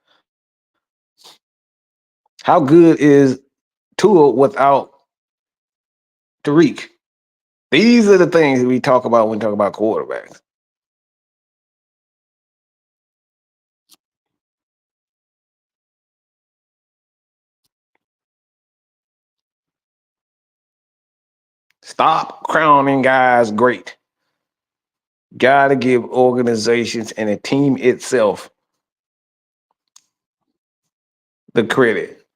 How good is Tua without Tyreek? These are the things we talk about when we talk about quarterbacks. Stop crowning guys great. Got to give organizations and a team itself the credit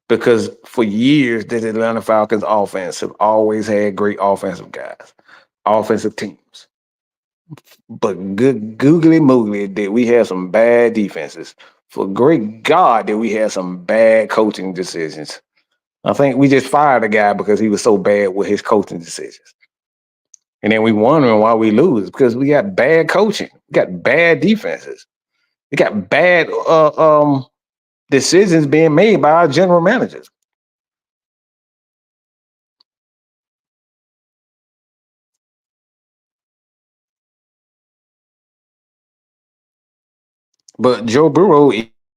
because for years the Atlanta Falcons offense have always had great offensive guys, offensive teams. But good googly moogly did we have some bad defenses. For great God, did we have some bad coaching decisions. I think we just fired a guy because he was so bad with his coaching decisions. And then we wondering why we lose because we got bad coaching. We got bad defenses. We got bad decisions being made by our general managers. But Joe Burrow,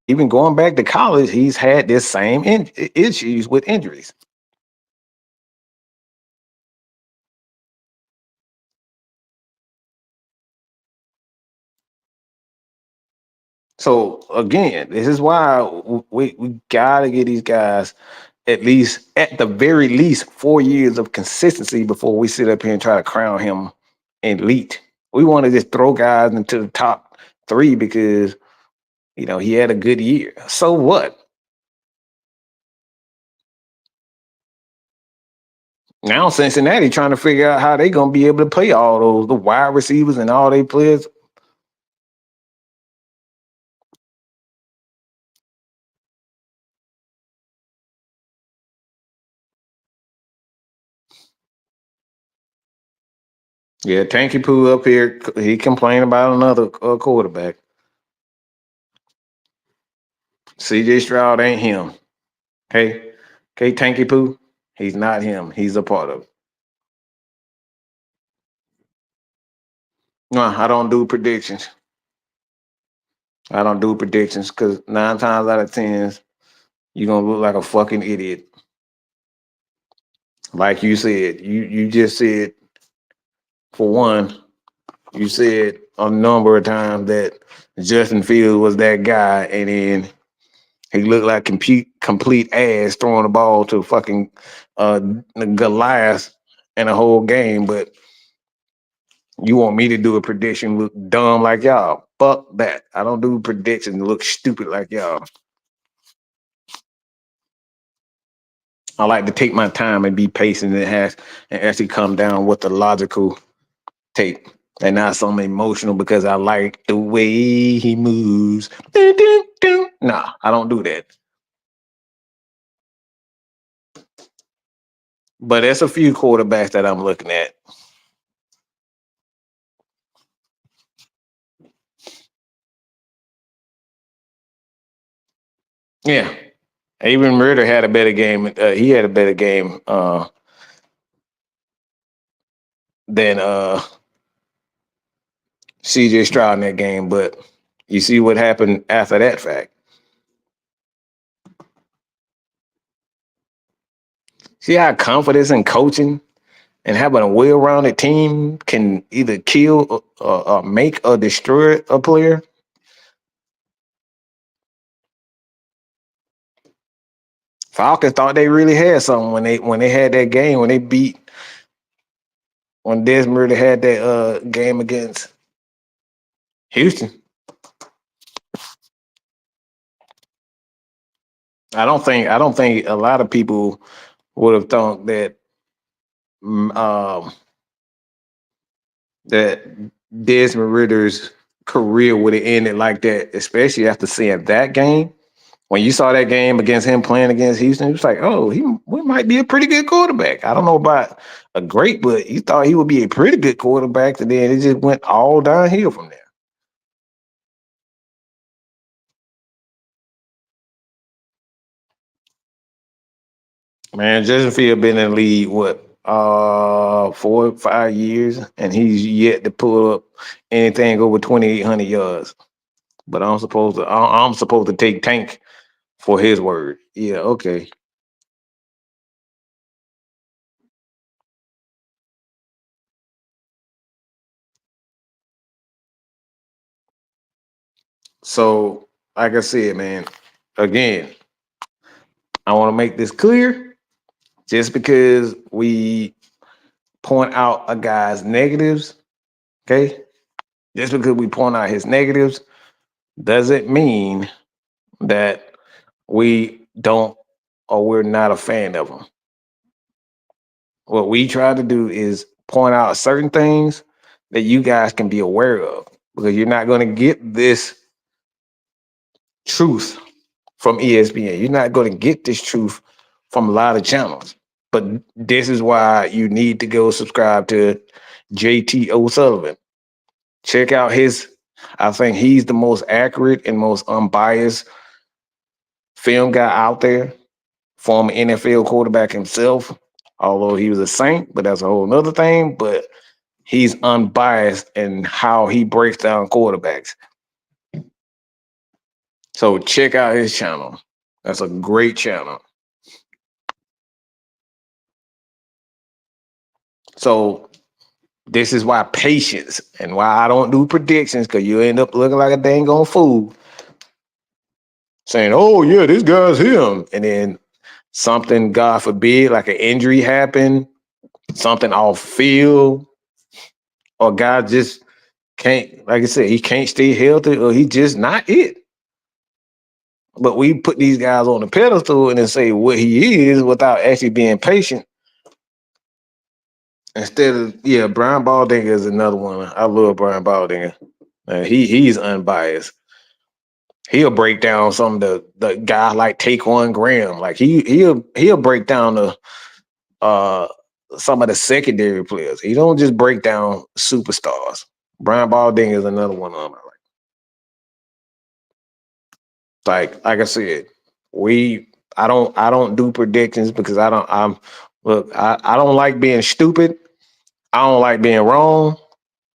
even going back to college, he's had this same issues with injuries. So again, this is why we gotta get these guys at the very least 4 years of consistency before we sit up here and try to crown him elite. We want to just throw guys into the top 3 because he had a good year. So what? Now Cincinnati trying to figure out how they gonna be able to play all the wide receivers and all they players. Yeah, Tanky Poo up here, he complained about another quarterback. CJ Stroud ain't him. Okay, Tanky Poo, he's not him. He's a part of it. No, I don't do predictions. I don't do predictions because 9 times out of 10, you're gonna look like a fucking idiot. Like you said, you just said, for one, you said a number of times that Justin Fields was that guy, and then he looked like complete ass throwing the ball to fucking Goliath in a whole game. But you want me to do a prediction look dumb like y'all? Fuck that. I don't do predictions look stupid like y'all. I like to take my time and be patient and actually come down with the logical tape and not something emotional because I like the way he moves. Nah, I don't do that. But there's a few quarterbacks that I'm looking at. Yeah. Even Murder had a better game. He had a better game than CJ Stroud in that game. But you see what happened after that fact. See how confidence in coaching and having a well-rounded team can either kill or make or destroy a player. Falcons thought they really had something when they had that game when they beat when Desmond Ridder had that game against Houston. I don't think a lot of people would have thought that mm, um, that Desmond Ritter's career would have ended like that, especially after seeing that game. When you saw that game against him playing against Houston, it was like, oh, we might be a pretty good quarterback. I don't know about a great, but you thought he would be a pretty good quarterback, and then it just went all downhill from there. Man, Justin Field been in the league what 4 or 5 years, and he's yet to pull up anything over 2,800 yards. But I'm supposed to take Tank for his word. Yeah, okay. So, like I said, man, again, I want to make this clear. Just because we point out a guy's negatives, okay? Just because we point out his negatives doesn't mean that we don't or we're not a fan of him. What we try to do is point out certain things that you guys can be aware of, because you're not going to get this truth from ESPN. You're not going to get this truth from a lot of channels. But this is why you need to go subscribe to JT O'Sullivan. Check out I think he's the most accurate and most unbiased film guy out there. Former NFL quarterback himself, although he was a Saint, but that's a whole nother thing. But he's unbiased in how he breaks down quarterbacks. So check out his channel. That's a great channel. So this is why patience and why I don't do predictions, because you end up looking like a dang on fool. Saying, oh yeah, this guy's him. And then something, God forbid, like an injury happened, something off field, or God just can't, like I said, he can't stay healthy, or he just not it. But we put these guys on the pedestal and then say what he is without actually being patient. Instead of, yeah, Brian Baldinger is another one. I love Brian Baldinger. He's unbiased. He'll break down some of the guy like Taquan Graham. Like he'll break down the uh some of the secondary players. He don't just break down superstars. Brian Baldinger is another one of them. Like I said, I don't do predictions because I don't like being stupid. I don't like being wrong.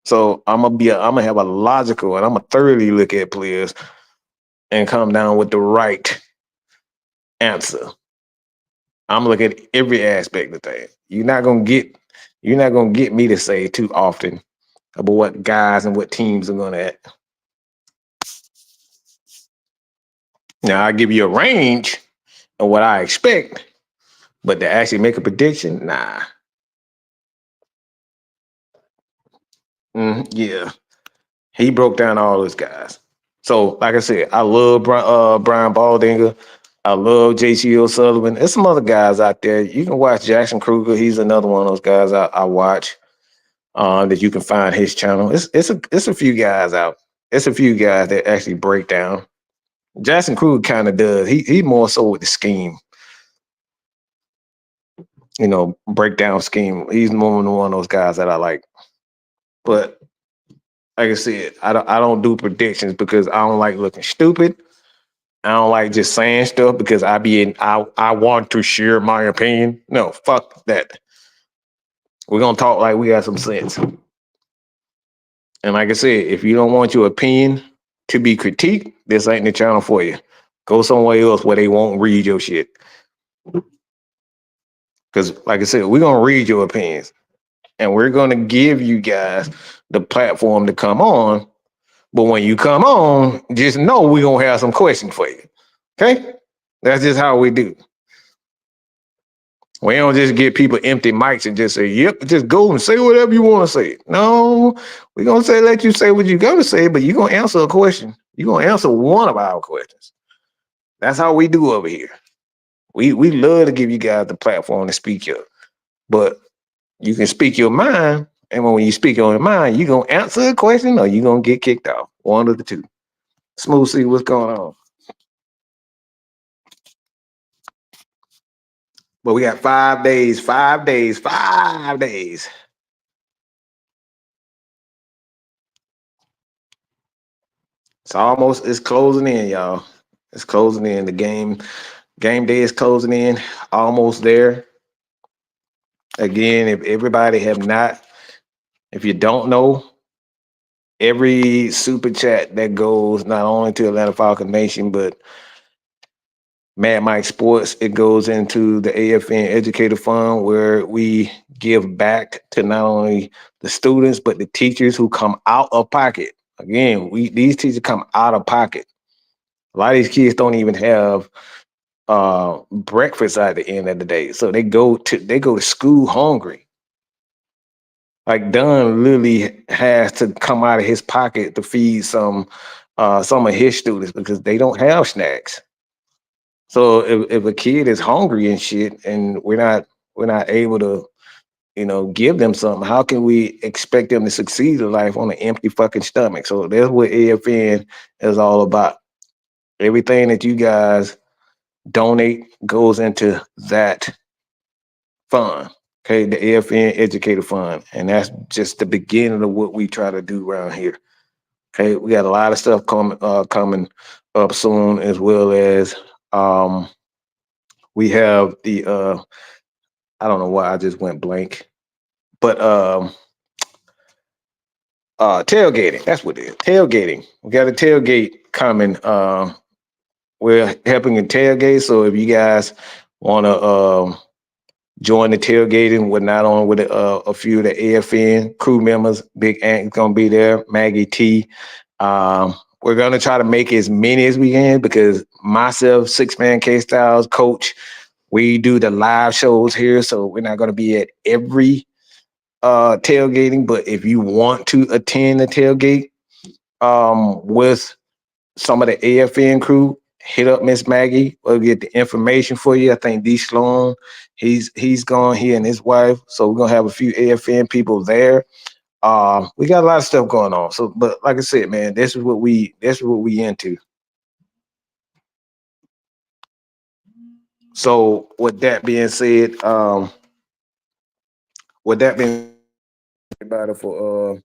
So I'm gonna have a logical, and I'm gonna thoroughly look at players and come down with the right answer. I'm looking at every aspect of things. You're not gonna get me to say too often about what guys and what teams are gonna act. Now I give you a range of what I expect, but to actually make a prediction, nah. Yeah, he broke down all those guys. So, like I said, I love Brian Baldinger. I love JT O'Sullivan. There's some other guys out there. You can watch Jackson Kruger. He's another one of those guys I watch that you can find his channel. It's a few guys out. It's a few guys that actually break down. Jackson Kruger kind of does. He more so with the scheme. Breakdown scheme. He's more than one of those guys that I like. But like I said, I don't do predictions because I don't like looking stupid. I don't like just saying stuff because I want to share my opinion. No, fuck that. We're gonna talk like we got some sense. And like I said, if you don't want your opinion to be critiqued, this ain't the channel for you. Go somewhere else where they won't read your shit. Because like I said, we're gonna read your opinions. And we're gonna give you guys the platform to come on. But when you come on, just know we're gonna have some questions for you. Okay? That's just how we do. We don't just get people empty mics and just say, yep, just go and say whatever you want to say. No, we're going to let you say what you got to say, but you're going to answer a question. You're going to answer one of our questions. That's how we do over here. We love to give you guys the platform to speak your, but you can speak your mind. And when you speak on your mind, you're going to answer a question or you're going to get kicked out. One of the two. Smooth, see what's going on. But we got 5 days, 5 days, 5 days. It's closing in, y'all. It's closing in. The game day is closing in, almost there. Again, if you don't know, every super chat that goes not only to Atlanta Falcon Nation, but Mad Mike Sports, it goes into the AFN Educator Fund, where we give back to not only the students, but the teachers who come out of pocket. Again, these teachers come out of pocket. A lot of these kids don't even have breakfast at the end of the day, so they go to school hungry. Like Dunn literally has to come out of his pocket to feed some of his students because they don't have snacks. So if a kid is hungry and shit, and we're not able to, give them something, how can we expect them to succeed in life on an empty fucking stomach? So that's what AFN is all about. Everything that you guys donate goes into that fund. Okay, the AFN Educator Fund, and that's just the beginning of what we try to do around here. Okay, we got a lot of stuff coming up soon, as well as we have the I don't know why I just went blank, but tailgating. That's what it is. Tailgating. We got a tailgate coming. We're helping in tailgate, so if you guys want to join the tailgating with not only with a few of the AFN crew members, Big Ant's gonna be there, Maggie T. We're gonna try to make as many as we can because myself, Six Man K Styles, Coach, we do the live shows here, so we're not gonna be at every tailgating. But if you want to attend the tailgate with some of the AFN crew, hit up Miss Maggie. We'll get the information for you. I think D. Sloan, he's gone, he and his wife. So we're gonna have a few AFN people there. We got a lot of stuff going on. So, but like I said, man, this is what we into. So with that being said, about it for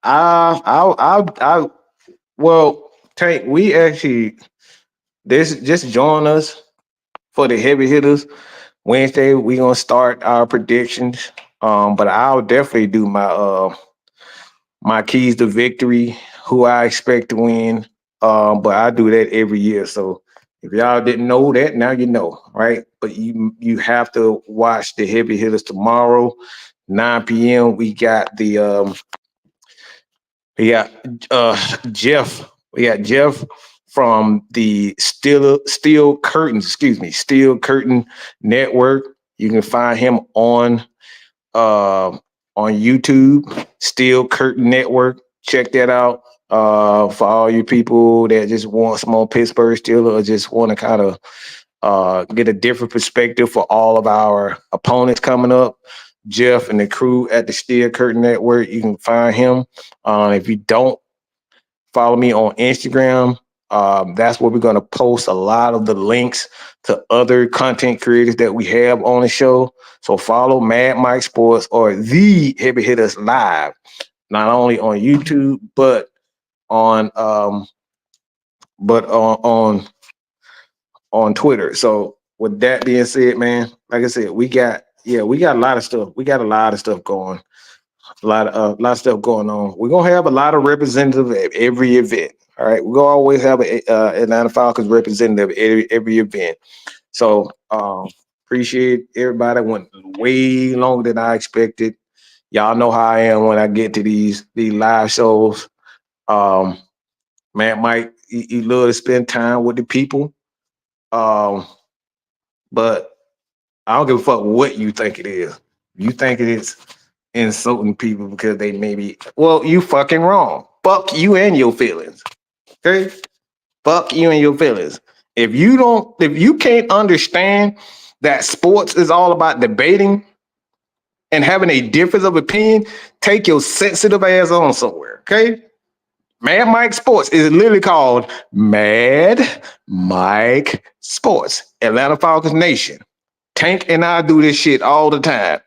I well, Tank, we actually this just join us for the heavy hitters. Wednesday, we gonna start our predictions. But I'll definitely do my keys to victory, who I expect to win. But I do that every year. So if y'all didn't know that, now you know, right? But you have to watch the heavy hitters tomorrow, 9 p.m. We got Jeff. We got Jeff from the Steel Curtain Network. You can find him on YouTube, Steel Curtain Network. Check that out. For all you people that just want some more Pittsburgh Steelers or just want to kind of get a different perspective for all of our opponents coming up. Jeff and the crew at the Steel Curtain Network, you can find him. If you don't follow me on Instagram, that's where we're going to post a lot of the links to other content creators that we have on the show. So follow Mad Mike Sports or the Heavy Hitters Live, not only on YouTube but on on Twitter. So with that being said, man, like I said, we got a lot of stuff. We got a lot of stuff going. A lot of stuff going on. We're gonna have a lot of representatives at every event. All right, we're gonna always have an Atlanta Falcons representative at every event. So appreciate everybody. Went way longer than I expected. Y'all know how I am when I get to these live shows. Man, Mike, you love to spend time with the people. But I don't give a fuck what you think it is. You think it is insulting people because they maybe, well, you fucking wrong. Fuck you and your feelings. Okay? Fuck you and your feelings. If you can't understand that sports is all about debating and having a difference of opinion, take your sensitive ass on somewhere. Okay? Mad Mike Sports is literally called Mad Mike Sports, Atlanta Falcons Nation. Tank and I do this shit all the time.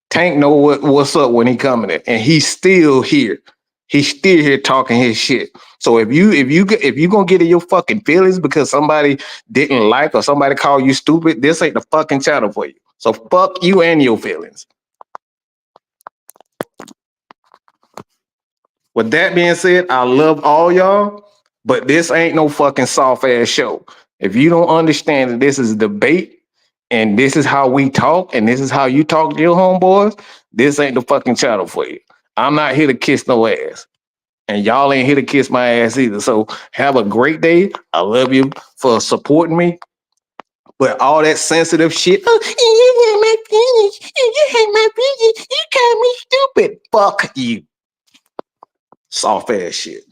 Tank know what's up when he coming in, and he's still here. He's still here talking his shit. So if you gonna get in your fucking feelings because somebody didn't like or somebody called you stupid, this ain't the fucking channel for you. So fuck you and your feelings. With that being said, I love all y'all, but this ain't no fucking soft ass show. If you don't understand that this is a debate and this is how we talk and this is how you talk to your homeboys, this ain't the fucking channel for you. I'm not here to kiss no ass. And y'all ain't here to kiss my ass either. So have a great day. I love you for supporting me. But all that sensitive shit, oh, you hate my feelings, you hate my feelings, you call me stupid. Fuck you. Soft ass shit.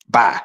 Bye.